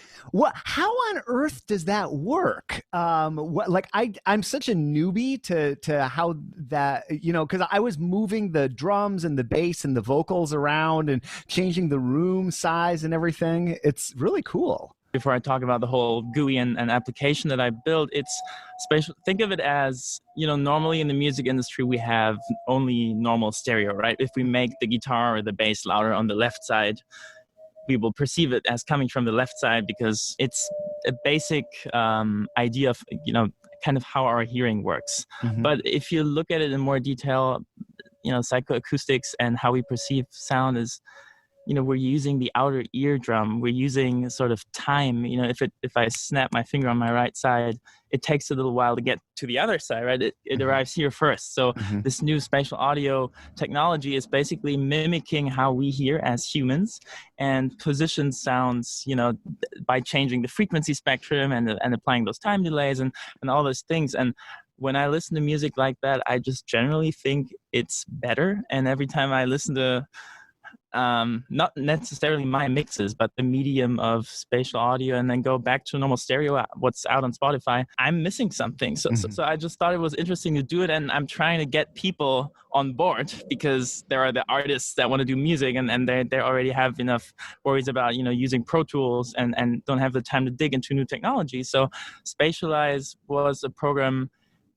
how on earth does that work? I'm such a newbie to how that, because I was moving the drums and the bass and the vocals around and changing the room size and everything. It's really cool. Before I talk about the whole GUI and application that I built, it's spatial. Think of it as, normally in the music industry, we have only normal stereo, right? If we make the guitar or the bass louder on the left side, we will perceive it as coming from the left side, because it's a basic idea of, kind of how our hearing works. Mm-hmm. But if you look at it in more detail, psychoacoustics and how we perceive sound is, we're using the outer eardrum. We're using sort of time. If I snap my finger on my right side, it takes a little while to get to the other side, right? It mm-hmm. arrives here first. So mm-hmm. this new spatial audio technology is basically mimicking how we hear as humans, and positions sounds, by changing the frequency spectrum and applying those time delays and all those things. And when I listen to music like that, I just generally think it's better. And every time I listen to not necessarily my mixes, but the medium of spatial audio, and then go back to normal stereo, what's out on Spotify, I'm missing something. So I just thought it was interesting to do it, and I'm trying to get people on board, because there are the artists that want to do music, and they already have enough worries about, using Pro Tools and don't have the time to dig into new technology. So Spatialize was a program,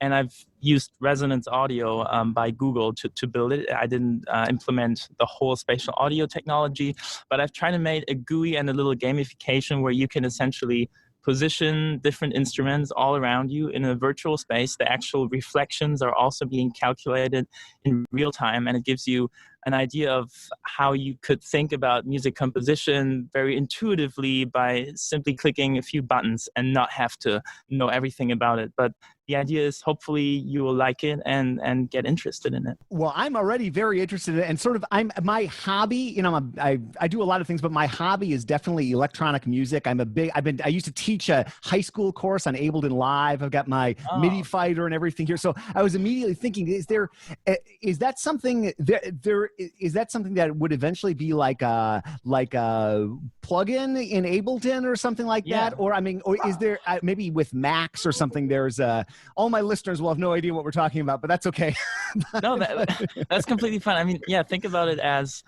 and I've used Resonance Audio by Google to build it. I didn't implement the whole spatial audio technology, but I've tried to make a GUI and a little gamification where you can essentially position different instruments all around you in a virtual space. The actual reflections are also being calculated in real time, and it gives you an idea of how you could think about music composition very intuitively by simply clicking a few buttons and not have to know everything about it. But the idea is hopefully you will like it and get interested in it. Well, I'm already very interested in it, and sort of my hobby, I do a lot of things, but my hobby is definitely electronic music. I used to teach a high school course on Ableton Live. I've got my MIDI fighter and everything here. So I was immediately thinking, is that something that would eventually be like a plugin in Ableton or something like that? Or is there maybe with Max or something, there's all my listeners will have no idea what we're talking about, but that's okay. No, that's completely fine. Think about it as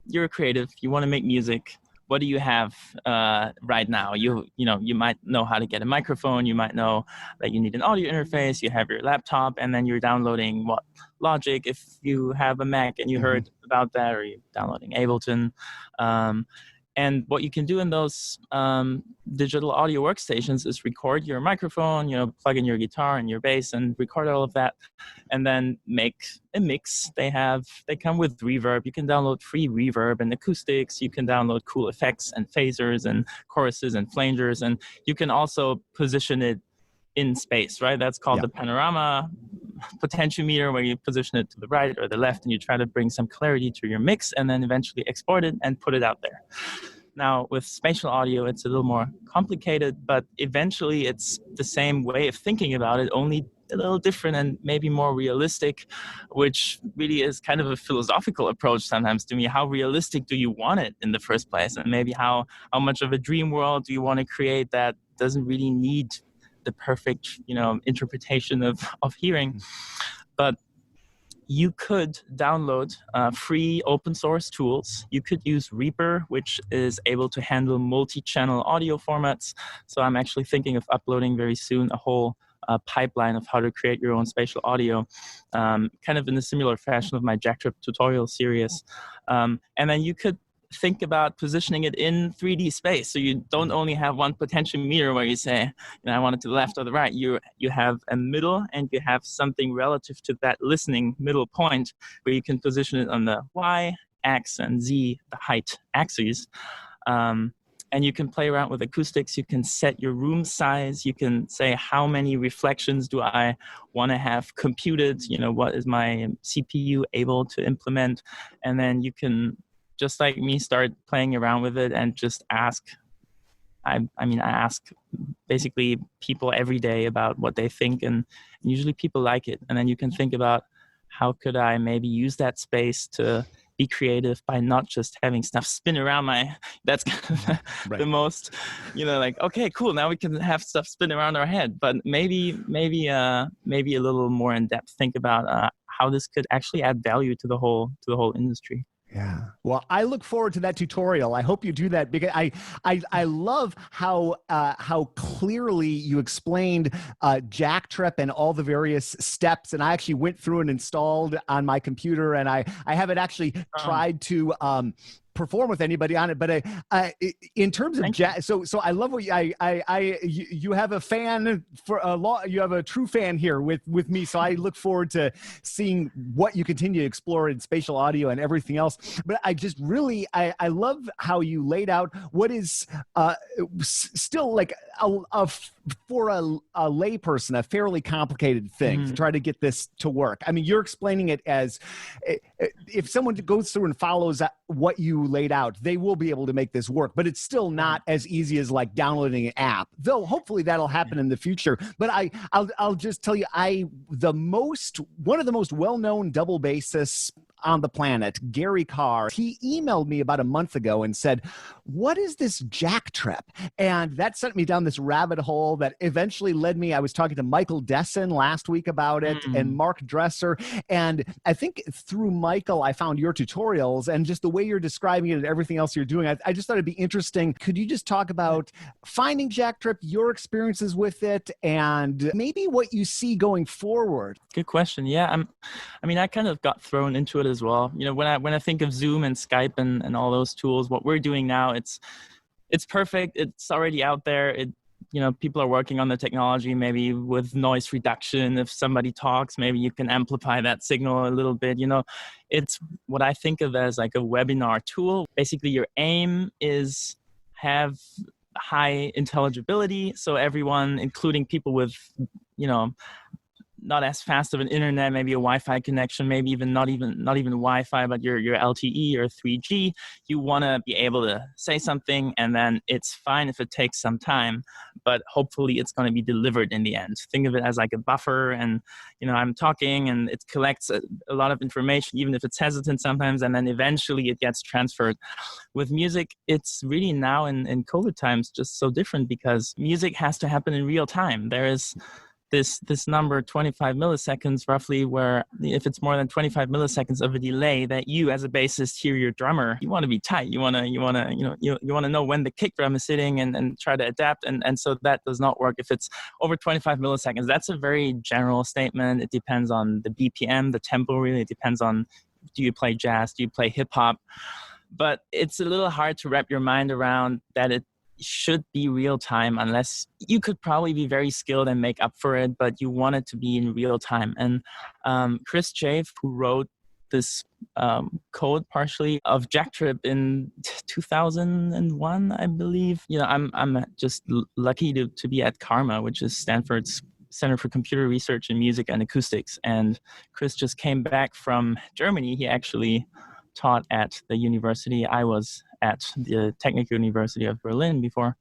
you're a creative, you want to make music. what do you have right now? You might know how to get a microphone. You might know that you need an audio interface. You have your laptop, and then you're downloading Logic if you have a Mac and you heard about that, or you're downloading Ableton. And what you can do in those digital audio workstations is record your microphone, plug in your guitar and your bass and record all of that, and then make a mix. They come with reverb. You can download free reverb and acoustics. You can download cool effects and phasers and choruses and flangers, and you can also position it in space, right? That's called the panorama potentiometer, where you position it to the right or the left and you try to bring some clarity to your mix and then eventually export it and put it out there. Now, with spatial audio, it's a little more complicated, but eventually it's the same way of thinking about it, only a little different and maybe more realistic, which really is kind of a philosophical approach sometimes to me. How realistic do you want it in the first place? And maybe how much of a dream world do you want to create that doesn't really need the perfect, interpretation of hearing? But you could download free open source tools. You could use Reaper, which is able to handle multi-channel audio formats. So I'm actually thinking of uploading very soon a whole pipeline of how to create your own spatial audio, kind of in a similar fashion of my JackTrip tutorial series. And then you could think about positioning it in 3D space. So you don't only have one potentiometer where you say, I want it to the left or the right. You have a middle, and you have something relative to that listening middle point where you can position it on the Y, X, and Z, the height axes. And you can play around with acoustics. You can set your room size. You can say, how many reflections do I want to have computed? What is my CPU able to implement? And then you can, just like me, start playing around with it and just ask. I ask basically people every day about what they think, and usually people like it. And then you can think about, how could I maybe use that space to be creative by not just having stuff spin around that's kind of the most, okay, cool, now we can have stuff spin around our head. But maybe a little more in depth, think about how this could actually add value to the whole industry. Yeah. Well, I look forward to that tutorial. I hope you do that, because I love how clearly you explained JackTrip and all the various steps. And I actually went through and installed on my computer, and I haven't actually tried to perform with anybody on it, but in terms of so I love what you have a fan for a lot. You have a true fan here with me, so I look forward to seeing what you continue to explore in spatial audio and everything else. But I just really I love how you laid out what is still like for a layperson a fairly complicated thing to try to get this to work. I mean, you're explaining it as if someone goes through and follows what you laid out, they will be able to make this work, but it's still not as easy as like downloading an app, though hopefully that'll happen in the future. But I'll just tell you, one of the most well-known double bassists on the planet, Gary Karr, he emailed me about a month ago and said, what is this JackTrip? And that sent me down this rabbit hole that eventually led me. I was talking to Michael Dessen last week about it, and Mark Dresser. And I think through Michael, I found your tutorials and just the way you're describing it and everything else you're doing. I just thought it'd be interesting. Could you just talk about finding JackTrip, your experiences with it, and maybe what you see going forward? Good question. Yeah, I kind of got thrown into it as well. When I think of Zoom and Skype and all those tools, what we're doing now, it's perfect. It's already out there. People are working on the technology, maybe with noise reduction. If somebody talks, maybe you can amplify that signal a little bit. It's what I think of as like a webinar tool. Basically, your aim is have high intelligibility, so everyone, including people with, not as fast of an internet, maybe a Wi-Fi connection, maybe even not even Wi-Fi, but your LTE or 3G. You want to be able to say something, and then it's fine if it takes some time, but hopefully it's going to be delivered in the end. Think of it as like a buffer, and I'm talking, and it collects a lot of information, even if it's hesitant sometimes, and then eventually it gets transferred. With music, it's really now in COVID times just so different, because music has to happen in real time. There is this number 25 milliseconds roughly, where if it's more than 25 milliseconds of a delay, that you as a bassist hear your drummer, you want to be tight. You want to know when the kick drum is sitting and try to adapt. And so that does not work if it's over 25 milliseconds. That's a very general statement. It depends on the BPM, the tempo. Really, it depends on, do you play jazz? Do you play hip hop? But it's a little hard to wrap your mind around that it should be real time, unless you could probably be very skilled and make up for it, but you want it to be in real time. And Chris Chafe, who wrote this code partially of JackTrip in 2001, I believe. I'm just lucky to be at Karma, which is Stanford's Center for Computer Research in Music and Acoustics. And Chris just came back from Germany. He actually taught at the university. I was at the Technical University of Berlin before,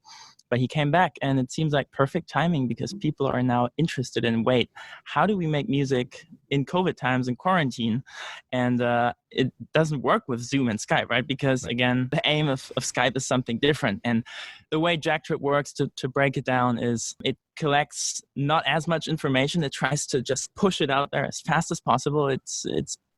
but he came back, and it seems like perfect timing because people are now interested in, wait, how do we make music in COVID times and quarantine? And it doesn't work with Zoom and Skype, right? Because again, the aim of Skype is something different. And the way JackTrip works, to break it down, is it collects not as much information. It tries to just push it out there as fast as possible. It's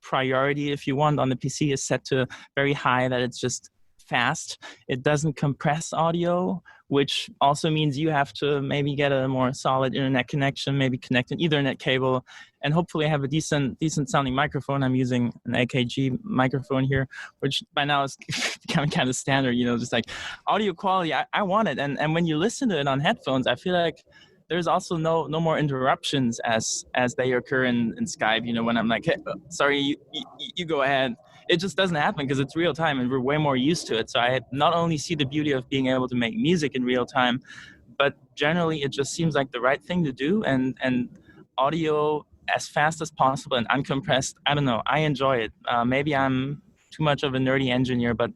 priority, if you want, on the PC is set to very high, that it's just fast. It doesn't compress audio, which also means you have to maybe get a more solid internet connection, maybe connect an Ethernet cable, and hopefully have a decent sounding microphone. I'm using an AKG microphone here, which by now is becoming kind of standard, just like audio quality. I want it. And when you listen to it on headphones, I feel like there's also no more interruptions as they occur in Skype. When I'm like, hey, sorry, you go ahead. It just doesn't happen because it's real time and we're way more used to it. So I not only see the beauty of being able to make music in real time, but generally it just seems like the right thing to do. And audio as fast as possible and uncompressed, I don't know. I enjoy it. Maybe I'm too much of a nerdy engineer, but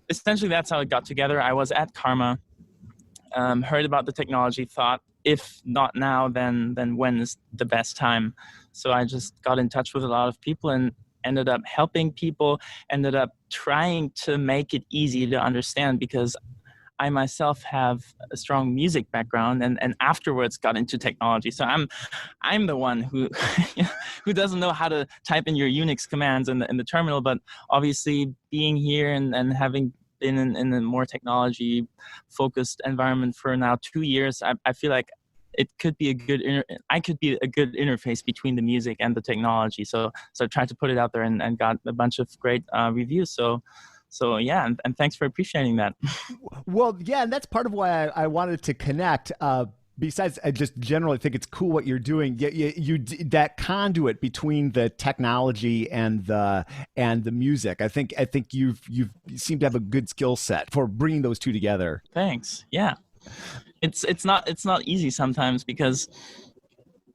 essentially that's how it got together. I was at Karma, heard about the technology, thought, if not now, then when is the best time? So I just got in touch with a lot of people and ended up helping people, ended up trying to make it easy to understand, because I myself have a strong music background and afterwards got into technology. So I'm the one who who doesn't know how to type in your Unix commands in the terminal, but obviously being here and having been in a more technology focused environment for now 2 years, I feel like it could be I could be a good interface between the music and the technology. So I tried to put it out there and got a bunch of great reviews. So yeah, and thanks for appreciating that. Well, yeah, and that's part of why I wanted to connect. Besides, I just generally think it's cool what you're doing. You that conduit between the technology and the music. I think you seem to have a good skill set for bringing those two together. Thanks. Yeah, it's not easy sometimes, because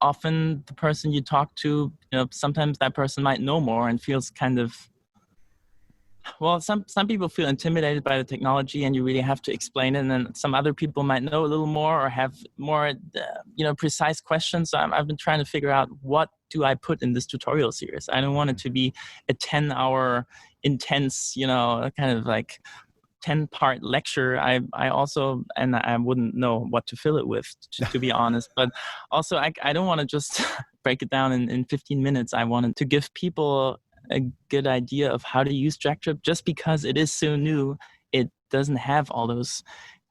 often the person you talk to, sometimes that person might know more and feels kind of. Well, some people feel intimidated by the technology and you really have to explain it. And then some other people might know a little more or have more, precise questions. So I've been trying to figure out, what do I put in this tutorial series? I don't want it to be a 10-hour intense, kind of like 10-part lecture. I also, and I wouldn't know what to fill it with, to be honest. But also, I don't want to just break it down in 15 minutes. I wanted to give people a good idea of how to use JackTrip. Just because it is so new, it doesn't have all those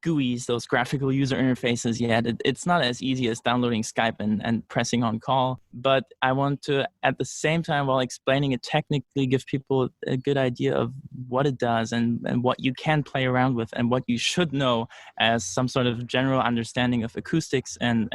GUIs, those graphical user interfaces yet. It's not as easy as downloading Skype and pressing on call. But I want to, at the same time, while explaining it technically, give people a good idea of what it does and what you can play around with and what you should know as some sort of general understanding of acoustics and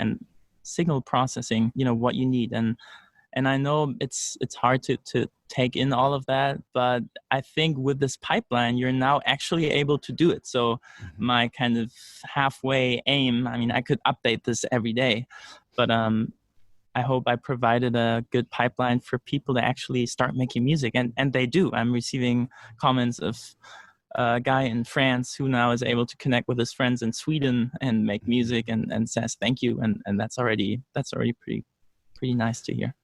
signal processing, what you need. And I know it's hard to take in all of that, but I think with this pipeline, you're now actually able to do it. So my kind of halfway aim, I could update this every day, but I hope I provided a good pipeline for people to actually start making music. And they do. I'm receiving comments of a guy in France who now is able to connect with his friends in Sweden and make music and says thank you. And that's already pretty nice to hear.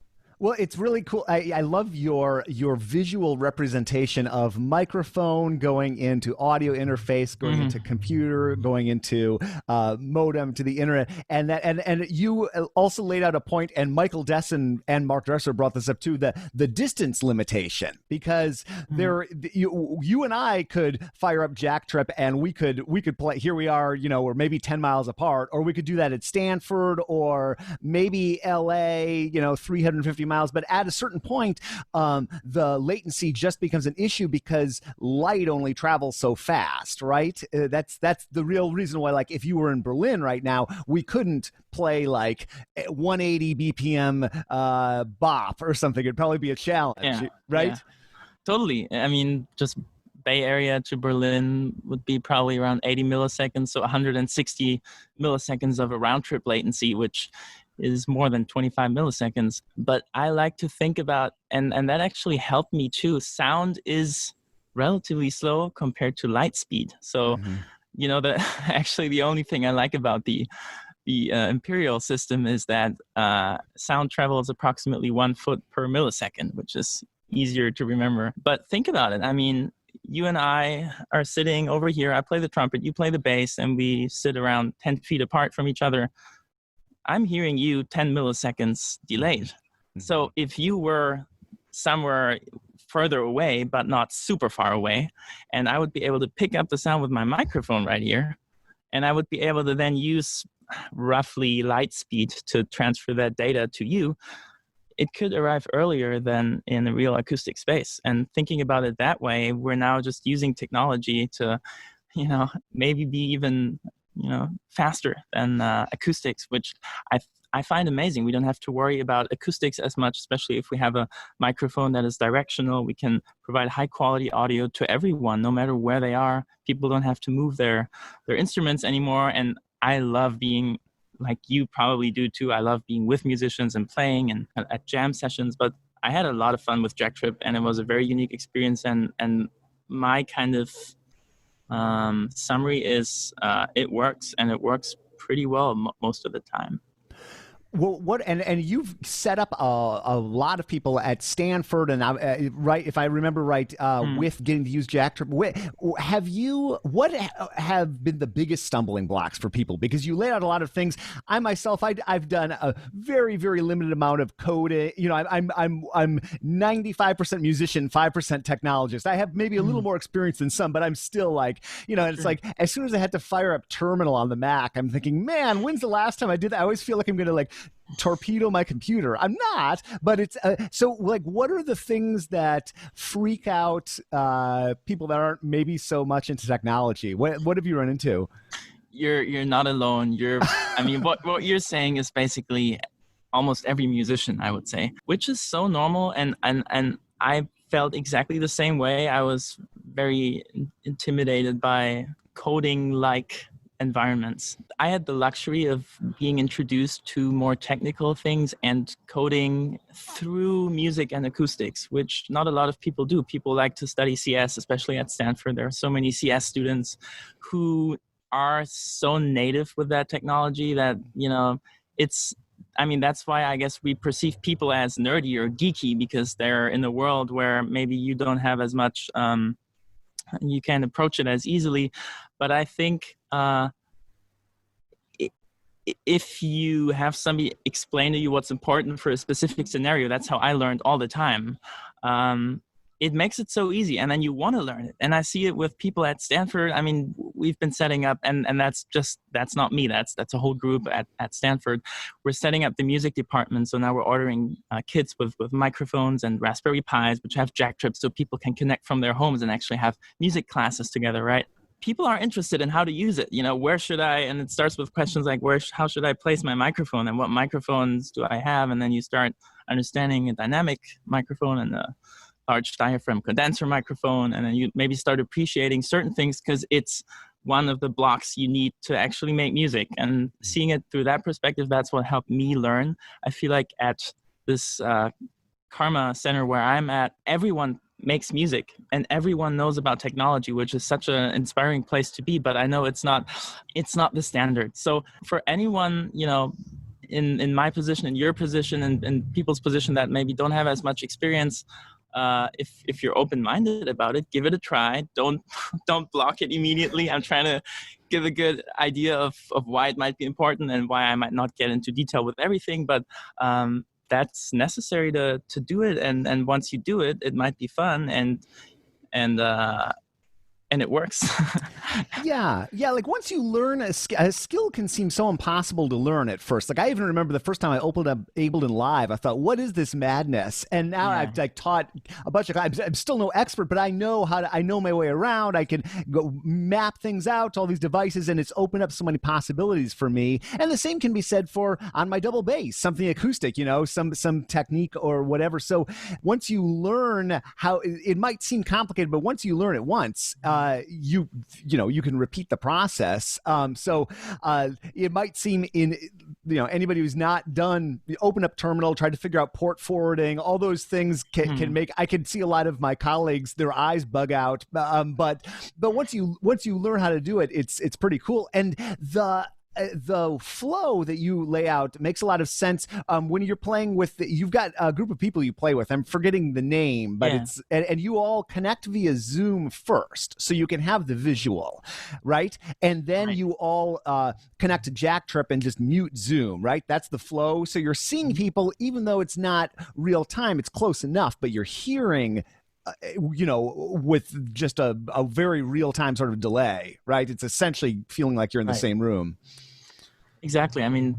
Well, it's really cool. I love your visual representation of microphone going into audio interface, going into computer, going into modem to the internet, and you also laid out a point. And Michael Dessen and Mark Dresser brought this up too: the distance limitation, because you and I could fire up JackTrip and we could play. Here we are, we're maybe 10 miles apart, or we could do that at Stanford or maybe LA, 350 miles. But at a certain point, the latency just becomes an issue because light only travels so fast, right? That's the real reason why, like, if you were in Berlin right now, we couldn't play like 180 BPM bop or something. It'd probably be a challenge, right? Yeah. Totally. I mean, just Bay Area to Berlin would be probably around 80 milliseconds, so 160 milliseconds of a round trip latency, which is more than 25 milliseconds. But I like to think about, and that actually helped me too, sound is relatively slow compared to light speed. So, actually the only thing I like about the imperial system is that sound travels approximately 1 foot per millisecond, which is easier to remember. But think about it. I mean, you and I are sitting over here. I play the trumpet, you play the bass, and we sit around 10 feet apart from each other. I'm hearing you 10 milliseconds delayed. So if you were somewhere further away, but not super far away, and I would be able to pick up the sound with my microphone right here, and I would be able to then use roughly light speed to transfer that data to you, it could arrive earlier than in a real acoustic space. And thinking about it that way, we're now just using technology to, maybe be even, faster than acoustics, which I find amazing. We don't have to worry about acoustics as much, especially if we have a microphone that is directional. We can provide high quality audio to everyone, no matter where they are. People don't have to move their instruments anymore. And I love being, like you probably do too, I love being with musicians and playing and at jam sessions. But I had a lot of fun with JackTrip, and it was a very unique experience. And my kind of summary is it works, and it works pretty well most of the time. Well, and you've set up a lot of people at Stanford, and right, if I remember right, with getting to use JackTrip. What have been the biggest stumbling blocks for people? Because you laid out a lot of things. I myself, I've done a very, very limited amount of coding. I'm 95% musician, 5% technologist. I have maybe a little more experience than some, but I'm still like, it's like as soon as I had to fire up Terminal on the Mac, I'm thinking, man, when's the last time I did that? I always feel like I'm going to like torpedo my computer. I'm not, but it's so like, what are the things that freak out people that aren't maybe so much into technology? What have you run into? You're not alone. I mean, what you're saying is basically almost every musician, I would say, which is so normal. And I felt exactly the same way. I was very intimidated by coding-like environments. I had the luxury of being introduced to more technical things and coding through music and acoustics, which not a lot of people do. People like to study CS, especially at Stanford. There are so many CS students who are so native with that technology that, that's why I guess we perceive people as nerdy or geeky, because they're in a world where maybe you don't have as much, you can't approach it as easily. But I think if you have somebody explain to you what's important for a specific scenario, that's how I learned all the time. It makes it so easy, and then you want to learn it. And I see it with people at Stanford. I mean, we've been setting up, and that's not me. That's a whole group at Stanford. We're setting up the music department. So now we're ordering kits with microphones and Raspberry Pis, which have JackTrip, so people can connect from their homes and actually have music classes together, right? People are interested in how to use it. Where should I, and it starts with questions like, how should I place my microphone, and what microphones do I have? And then you start understanding a dynamic microphone and a large diaphragm condenser microphone. And then you maybe start appreciating certain things because it's one of the blocks you need to actually make music. And seeing it through that perspective, that's what helped me learn. I feel like at this Karma Center where I'm at, everyone makes music and everyone knows about technology, which is such an inspiring place to be. But I know it's not the standard. So for anyone, in my position, in your position, and people's position that maybe don't have as much experience, if you're open-minded about it, give it a try. Don't block it immediately. I'm trying to give a good idea of why it might be important and why I might not get into detail with everything, but that's necessary to do it. And once you do it, it might be fun and it works. Yeah. Like once you learn a skill can seem so impossible to learn at first. Like I even remember the first time I opened up Ableton Live, I thought, what is this madness? And now I've like taught a bunch of guys. I'm still no expert, but I know I know my way around. I can go map things out to all these devices, and it's opened up so many possibilities for me. And the same can be said for on my double bass, something acoustic, some technique or whatever. So once you learn how, it might seem complicated, but once you learn it once, you can repeat the process. So it might seem anybody who's not done open up terminal, try to figure out port forwarding, all those things can make. I can see a lot of my colleagues, their eyes bug out. But once you learn how to do it, it's pretty cool. And the flow that you lay out makes a lot of sense when you're playing with you've got a group of people you play with. I'm forgetting the name, but it's and you all connect via Zoom first, so you can have the visual, right? And then you all connect to JackTrip and just mute Zoom, right? That's the flow. So you're seeing people, even though it's not real time, it's close enough, but you're hearing with just a very real-time sort of delay, right? It's essentially feeling like you're in the same room. Exactly. I mean,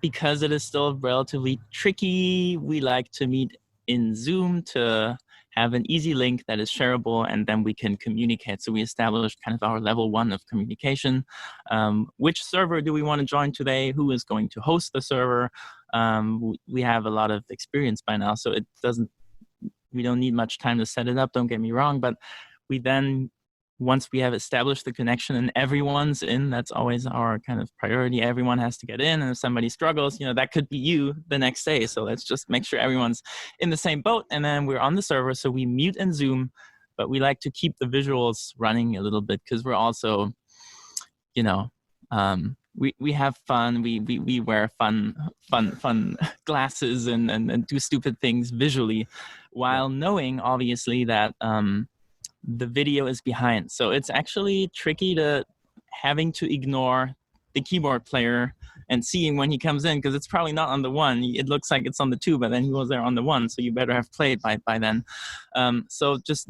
because it is still relatively tricky, we like to meet in Zoom to have an easy link that is shareable, and then we can communicate. So we established kind of our level 1 of communication. Which server do we want to join today? Who is going to host the server? We have a lot of experience by now, so we don't need much time to set it up, don't get me wrong, but we then, once we have established the connection and everyone's in, that's always our kind of priority. Everyone has to get in, and if somebody struggles, that could be you the next day. So let's just make sure everyone's in the same boat, and then we're on the server. So we mute and Zoom, but we like to keep the visuals running a little bit because we're also, we have fun. We wear fun glasses and do stupid things visually, while knowing obviously that the video is behind. So it's actually tricky having to ignore the keyboard player and seeing when he comes in, because it's probably not on the 1. It looks like it's on the 2, but then he was there on the 1. So you better have played by then. So just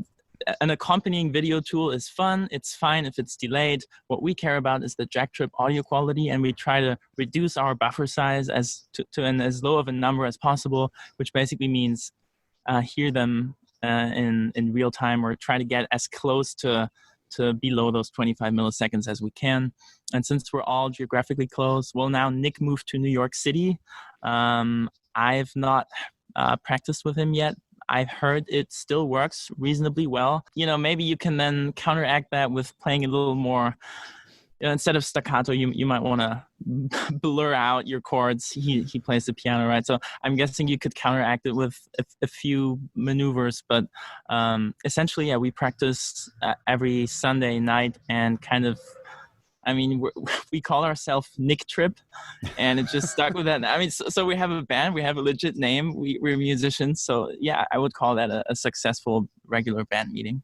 an accompanying video tool is fun. It's fine if it's delayed. What we care about is the JackTrip audio quality, and we try to reduce our buffer size to as low of a number as possible, which basically means hear them in real time, or try to get as close to below those 25 milliseconds as we can. And since we're all geographically close, well, now Nick moved to New York City. I've not practiced with him yet. I've heard it still works reasonably well. Maybe you can then counteract that with playing a little more. Instead of staccato, you might want to blur out your chords. He plays the piano, right? So I'm guessing you could counteract it with a few maneuvers. But essentially, we practice every Sunday night, and kind of, we call ourselves Nick Trip, and it just stuck with that. So we have a band, we have a legit name, we're musicians. So yeah, I would call that a successful regular band meeting.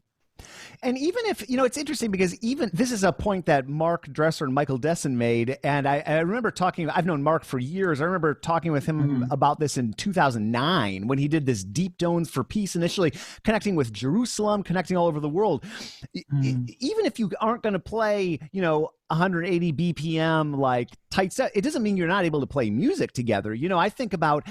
And even if, it's interesting because even this is a point that Mark Dresser and Michael Dessen made. And I remember I've known Mark for years. I remember talking with him about this in 2009 when he did this Deep Tones for Peace, initially connecting with Jerusalem, connecting all over the world. Even if you aren't going to play, 180 BPM, like tight set, it doesn't mean you're not able to play music together. I think about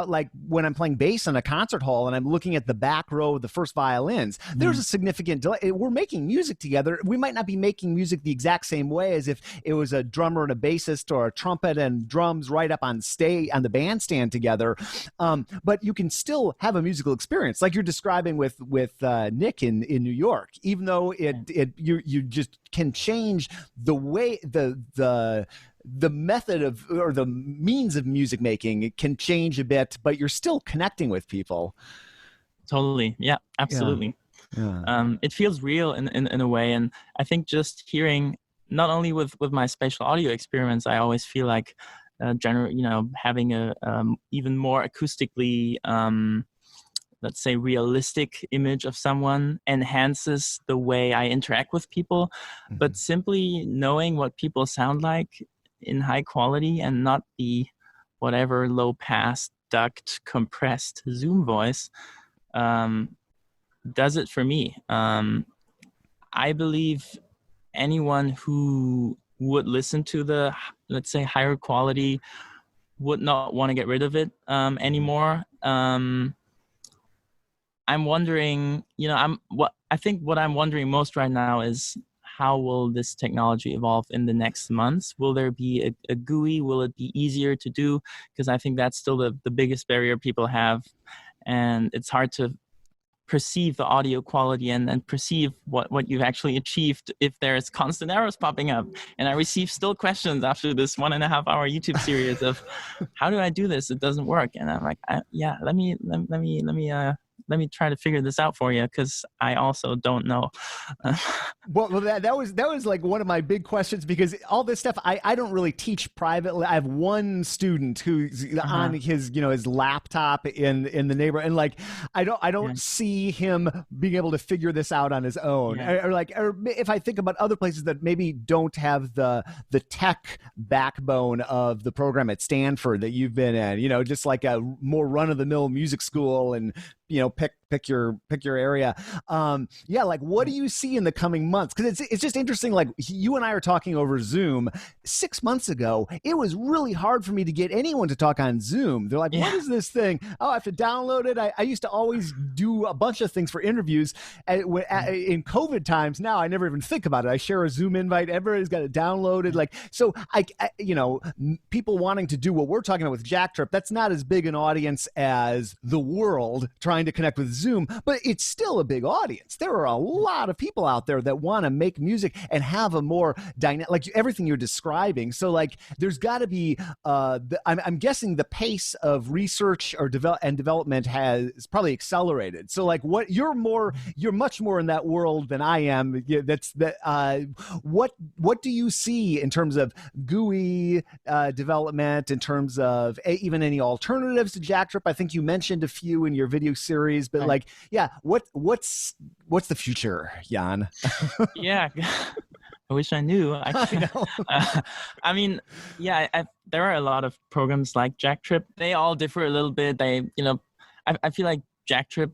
like when I'm playing bass in a concert hall and I'm looking at the back row of the first violins, there's a significant delay. We're making music together. We might not be making music the exact same way as if it was a drummer and a bassist or a trumpet and drums right up on the bandstand together. But you can still have a musical experience like you're describing with Nick in New York, even though you just can change the way the method of, or the means of music making, it can change a bit, but you're still connecting with people. Totally. Yeah, absolutely. Yeah. It feels real in a way. And I think just hearing, not only with my spatial audio experiments, I always feel like having a even more acoustically, let's say, realistic image of someone enhances the way I interact with people. But simply knowing what people sound like in high quality and not the whatever low pass, ducked, compressed Zoom voice does it for me. I believe anyone who would listen to the, let's say, higher quality would not want to get rid of it anymore. I'm wondering, I think what I'm wondering most right now is how will this technology evolve in the next months? Will there be a GUI? Will it be easier to do? Because I think that's still the biggest barrier people have. And it's hard to perceive the audio quality and perceive what you've actually achieved if there's constant errors popping up. And I receive still questions after this 1.5 hour YouTube series of how do I do this? It doesn't work. And I'm like, let me try to figure this out for you, because I also don't know. Well, that was like one of my big questions, because all this stuff I don't really teach privately. I have one student who's on his his laptop in the neighborhood, and like I don't see him being able to figure this out on his own. Or if I think about other places that maybe don't have the tech backbone of the program at Stanford that you've been in, just like a more run of the mill music school, and pick your area. Like what do you see in the coming months? Because it's just interesting. Like you and I are talking over Zoom. 6 months ago, it was really hard for me to get anyone to talk on Zoom. They're like, what is this thing? Oh, I have to download it. I used to always do a bunch of things for interviews. In COVID times, now I never even think about it. I share a Zoom invite. Everybody's got it downloaded. Like, so I people wanting to do what we're talking about with JackTrip, that's not as big an audience as the world trying to connect with Zoom, but it's still a big audience. There are a lot of people out there that want to make music and have a more dynamic, like everything you're describing. So like there's got to be I'm guessing the pace of research or development has probably accelerated. So like you're much more in that world than I am. What do you see in terms of GUI development, in terms of even any alternatives to JackTrip? I think you mentioned a few in your video series, but what's the future, Jan? Yeah, I wish I knew. I know. I mean, there are a lot of programs like JackTrip. They all differ a little bit. I feel like JackTrip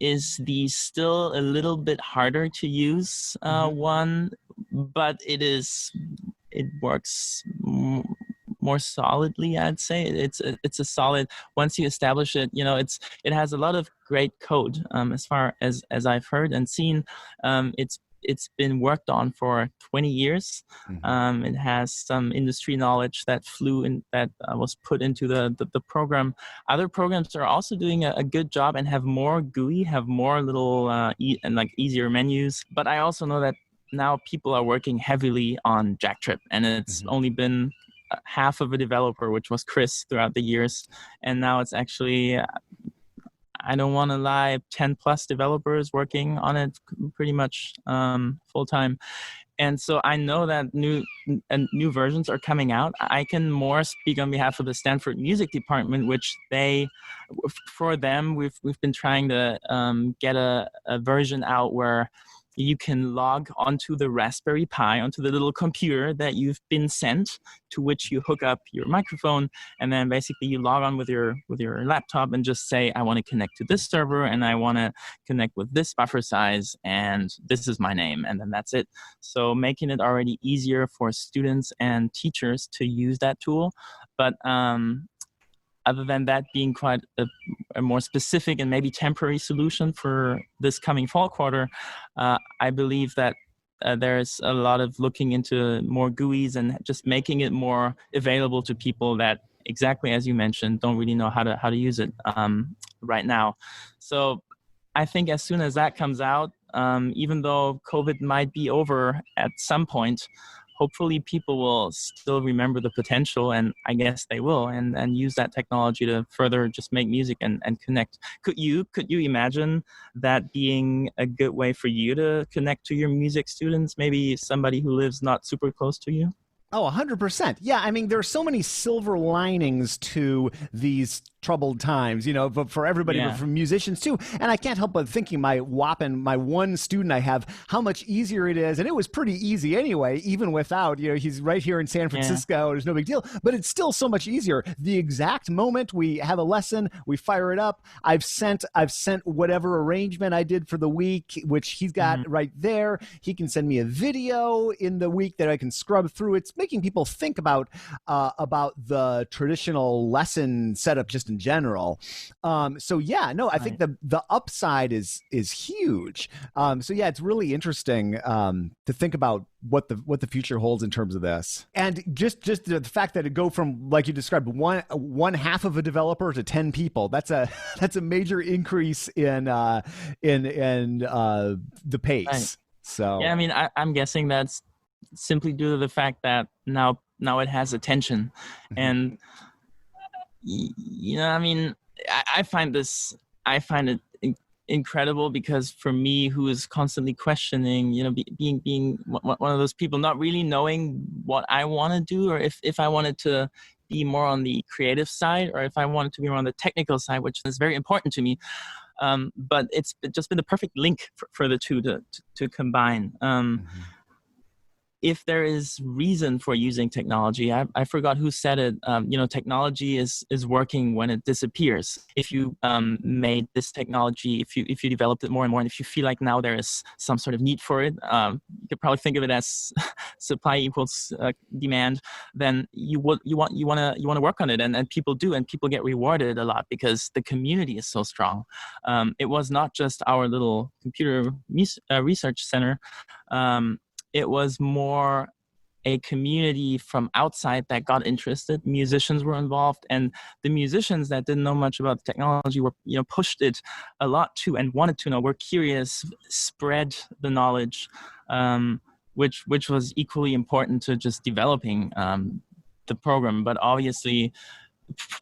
is still a little bit harder to use one, but it works more solidly, I'd say. It's a solid, once you establish it, it has a lot of great code, as far as I've heard and seen. It's been worked on for 20 years. It has some industry knowledge that was put into the program. Other programs are also doing a good job and have more GUI, have more little and easier menus. But I also know that now people are working heavily on JackTrip, and it's only been half of a developer, which was Chris, throughout the years. And now it's actually, I don't want to lie, 10 plus developers working on it pretty much full time. And so I know that new versions are coming out. I can more speak on behalf of the Stanford Music Department, which for them, we've been trying to get a version out where you can log onto the Raspberry Pi, onto the little computer that you've been sent, to which you hook up your microphone, and then basically you log on with your laptop and just say, I want to connect to this server, and I want to connect with this buffer size, and this is my name, and then that's it. So making it already easier for students and teachers to use that tool. But other than that being quite a more specific and maybe temporary solution for this coming fall quarter, I believe that there's a lot of looking into more GUIs and just making it more available to people that, exactly as you mentioned, don't really know how to use it right now. So I think as soon as that comes out, even though COVID might be over at some point, hopefully people will still remember the potential, and I guess they will, and use that technology to further just make music and connect. Could you imagine that being a good way for you to connect to your music students? Maybe somebody who lives not super close to you? Oh, 100%. Yeah, I mean, there are so many silver linings to these troubled times, but for everybody, but for musicians too. And I can't help but thinking my one student I have, how much easier it is. And it was pretty easy anyway, even without, he's right here in San Francisco. There's no big deal, but it's still so much easier. The exact moment we have a lesson, we fire it up. I've sent whatever arrangement I did for the week, which he's got right there. He can send me a video in the week that I can scrub through. It's making people think about the traditional lesson setup just in general. I think the upside is huge. It's really interesting to think about what the future holds in terms of this. And just the fact that it go from, like you described, one half of a developer to 10 people, that's a major increase in the pace. Right. So yeah, I mean, I'm guessing that's simply due to the fact that now it has attention. And I mean, I find it incredible, because for me, who is constantly questioning, being one of those people, not really knowing what I want to do, or if I wanted to be more on the creative side, or if I wanted to be more on the technical side, which is very important to me. But it's just been the perfect link for the two to combine. If there is reason for using technology, I forgot who said it. Technology is working when it disappears. If you made this technology, if you developed it more and more, and if you feel like now there is some sort of need for it, you could probably think of it as supply equals demand. Then you want to work on it, and people do, and people get rewarded a lot because the community is so strong. It was not just our little computer research center. It was more a community from outside that got interested. Musicians were involved, and the musicians that didn't know much about technology were, pushed it a lot too, and wanted to know, were curious, spread the knowledge, which was equally important to just developing the program. But obviously,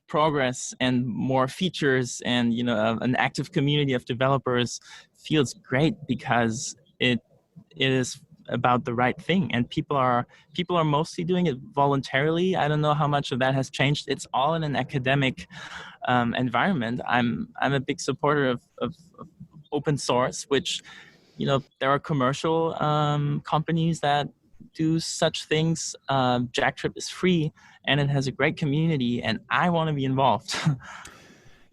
progress and more features and an active community of developers feels great, because it is about the right thing, and people are mostly doing it voluntarily. I don't know how much of that has changed. It's all in an academic environment. I'm a big supporter of open source, which there are commercial companies that do such things. JackTrip is free, and it has a great community, and I want to be involved.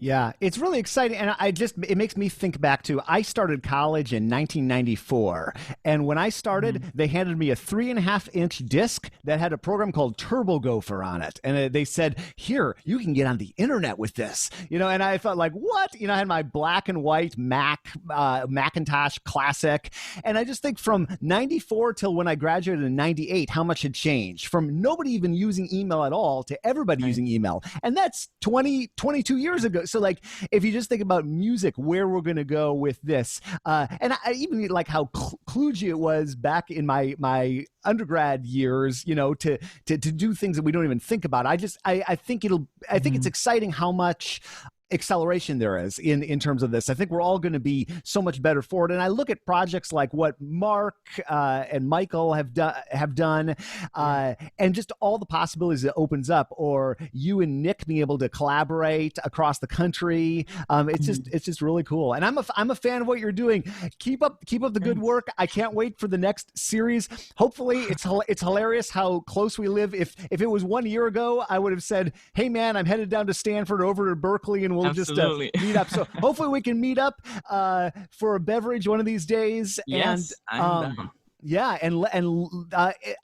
Yeah, it's really exciting. And it makes me think back to, I started college in 1994. And when I started, they handed me a 3.5-inch disc that had a program called TurboGopher on it. And they said, here, you can get on the internet with this. And I felt like, what? I had my black and white Macintosh Classic. And I just think from 94 till when I graduated in 98, how much had changed from nobody even using email at all to everybody using email. And that's 22 years ago. So like, if you just think about music, where we're going to go with this, and I even like how kludgy it was back in my undergrad years, to do things that we don't even think about. I think it's exciting how much acceleration there is in terms of this. I think we're all going to be so much better for it. And I look at projects like what Mark and Michael have done, and just all the possibilities it opens up, or you and Nick being able to collaborate across the country. It's just really cool. And I'm a fan of what you're doing. Keep up the good work. I can't wait for the next series. Hopefully it's hilarious how close we live. If it was 1 year ago, I would have said, hey man, I'm headed down to Stanford, over to Berkeley, and we'll Absolutely. just meet up. So hopefully we can meet up for a beverage one of these days. Yes, and I'm down. Yeah, and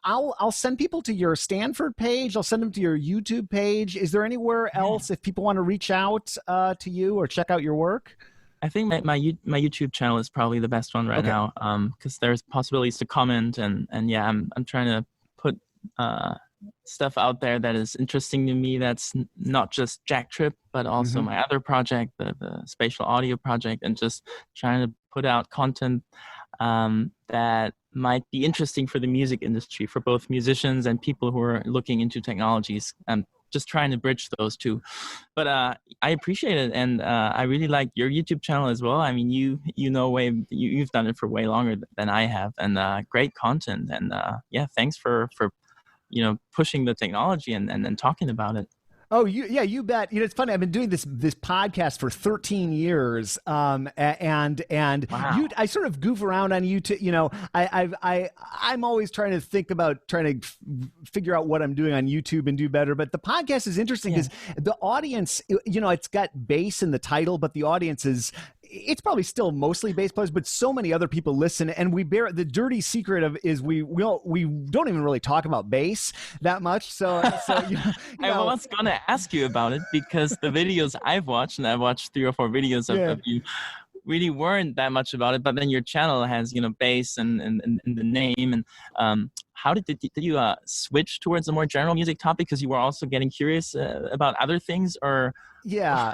I'll send people to your Stanford page. I'll send them to your YouTube page. Is there anywhere else if people want to reach out to you or check out your work? I think my YouTube channel is probably the best one right now, because there's possibilities to comment, and I'm trying to put stuff out there that is interesting to me, that's not just JackTrip, but also my other project, the Spatial Audio project, and just trying to put out content that might be interesting for the music industry, for both musicians and people who are looking into technologies, and just trying to bridge those two. But I appreciate it, and I really like your YouTube channel as well. I mean, you've done it for way longer than I have, and great content, and thanks for pushing the technology and then talking about it. Oh, you bet. It's funny. I've been doing this podcast for 13 years, and Wow. I sort of goof around on YouTube. I'm always trying to think about trying to figure out what I'm doing on YouTube and do better. But the podcast is interesting because the audience, it's got bass in the title, but the audience it's probably still mostly bass players, but so many other people listen, and the dirty secret is we don't even really talk about bass that much. So I was gonna ask you about it because the videos I've watched, and I've watched 3 or 4 videos of you, really weren't that much about it. But then your channel has bass and the name. And how did you switch towards a more general music topic because you were also getting curious about other things, or? Yeah,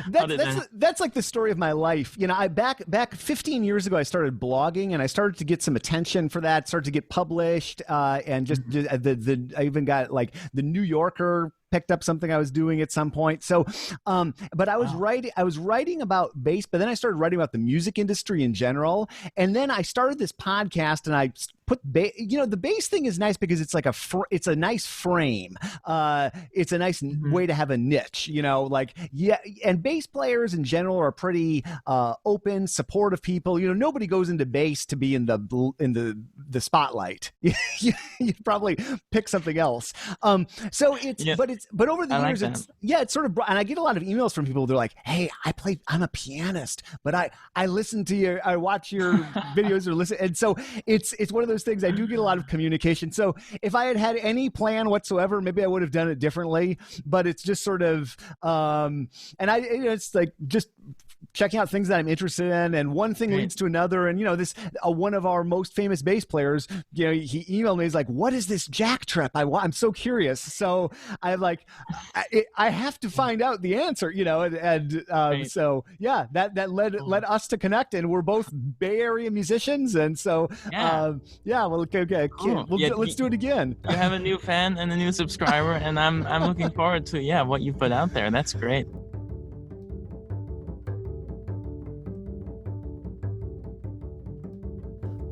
that's like the story of my life. I back 15 years ago, I started blogging, and I started to get some attention for that. Started to get published, and just I even got like the New Yorker picked up something I was doing at some point. So, but I was writing about bass, but then I started writing about the music industry in general, and then I started this podcast, and I put the bass thing is nice because it's like it's a nice frame. It's a nice way to have a niche, and bass players in general are pretty open, supportive people. Nobody goes into bass to be in the spotlight. You probably pick something else. So but over the years, it's sort of, and I get a lot of emails from people. They're like, "Hey, I'm a pianist, but I listen to I watch your videos or listen." And so it's one of those things. I do get a lot of communication. So if I had any plan whatsoever, maybe I would have done it differently, but it's just sort of, and it's like just checking out things that I'm interested in, and one thing leads to another. And this one of our most famous bass players, he emailed me. He's like, "What is this JackTrip? I'm so curious." So I'm like, I have to find out the answer, so yeah, that led us to connect, and we're both Bay Area musicians, and so well, okay, cool. Let's do it again. You have a new fan and a new subscriber, and I'm looking forward to what you put out there. That's great.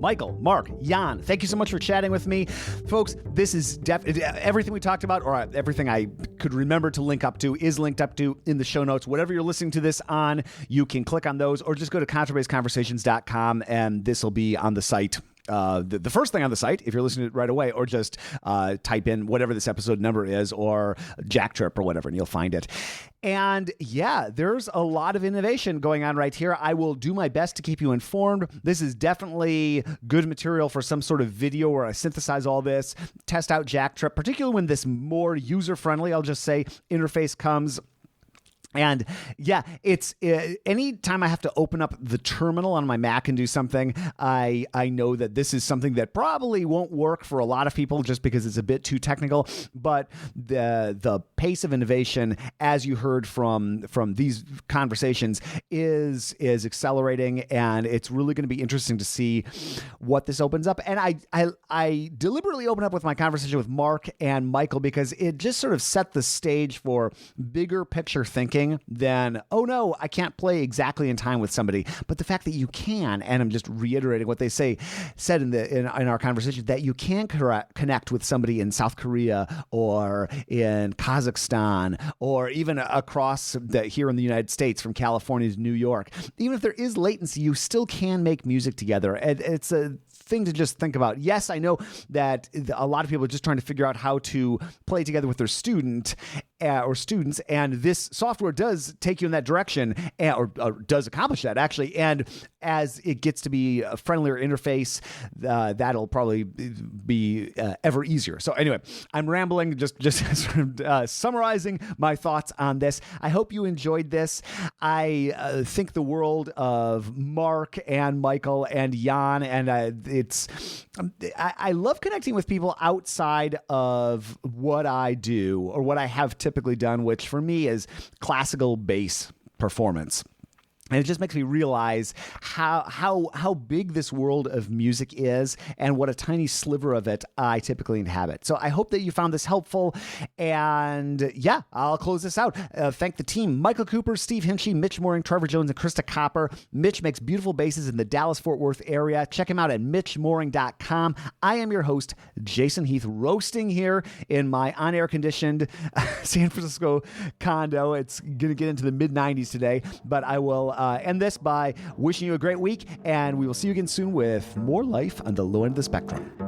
Michael, Mark, Jan, thank you so much for chatting with me. Folks, this is everything we talked about, or everything I could remember to link up to, is linked up to in the show notes. Whatever you're listening to this on, you can click on those, or just go to contrabassconversations.com, and this will be on the site. The first thing on the site, if you're listening to it right away, or just type in whatever this episode number is, or JackTrip or whatever, and you'll find it. And there's a lot of innovation going on right here. I will do my best to keep you informed. This is definitely good material for some sort of video where I synthesize all this, test out JackTrip, particularly when this more user-friendly, I'll just say, interface comes. And it's anytime I have to open up the terminal on my Mac and do something, I know that this is something that probably won't work for a lot of people just because it's a bit too technical. But the pace of innovation, as you heard from these conversations, is accelerating, and it's really going to be interesting to see what this opens up. And I deliberately open up with my conversation with Mark and Michael because it just sort of set the stage for bigger picture thinking than, oh no, I can't play exactly in time with somebody. But the fact that you can, and I'm just reiterating what they said in our conversation, that you can connect with somebody in South Korea or in Kazakhstan, or even across here in the United States from California to New York. Even if there is latency, you still can make music together. And it's a thing to just think about. Yes, I know that a lot of people are just trying to figure out how to play together with their student or students, and this software does take you in that direction, or does accomplish that, actually. And as it gets to be a friendlier interface, that'll probably be ever easier. So anyway, I'm rambling, just sort of summarizing my thoughts on this. I hope you enjoyed this. I think the world of Mark and Michael and Jan, and I love connecting with people outside of what I do or what I have typically done, which for me is classical bass performance. And it just makes me realize how big this world of music is and what a tiny sliver of it I typically inhabit. So I hope that you found this helpful. And yeah, I'll close this out. Thank the team: Michael Cooper, Steve Hinchy, Mitch Mooring, Trevor Jones, and Krista Copper. Mitch makes beautiful basses in the Dallas-Fort Worth area. Check him out at mitchmooring.com. I am your host, Jason Heath, roasting here in my on-air conditioned San Francisco condo. It's going to get into the mid-90s today, but I will end this by wishing you a great week, and we will see you again soon with more life on the low end of the spectrum.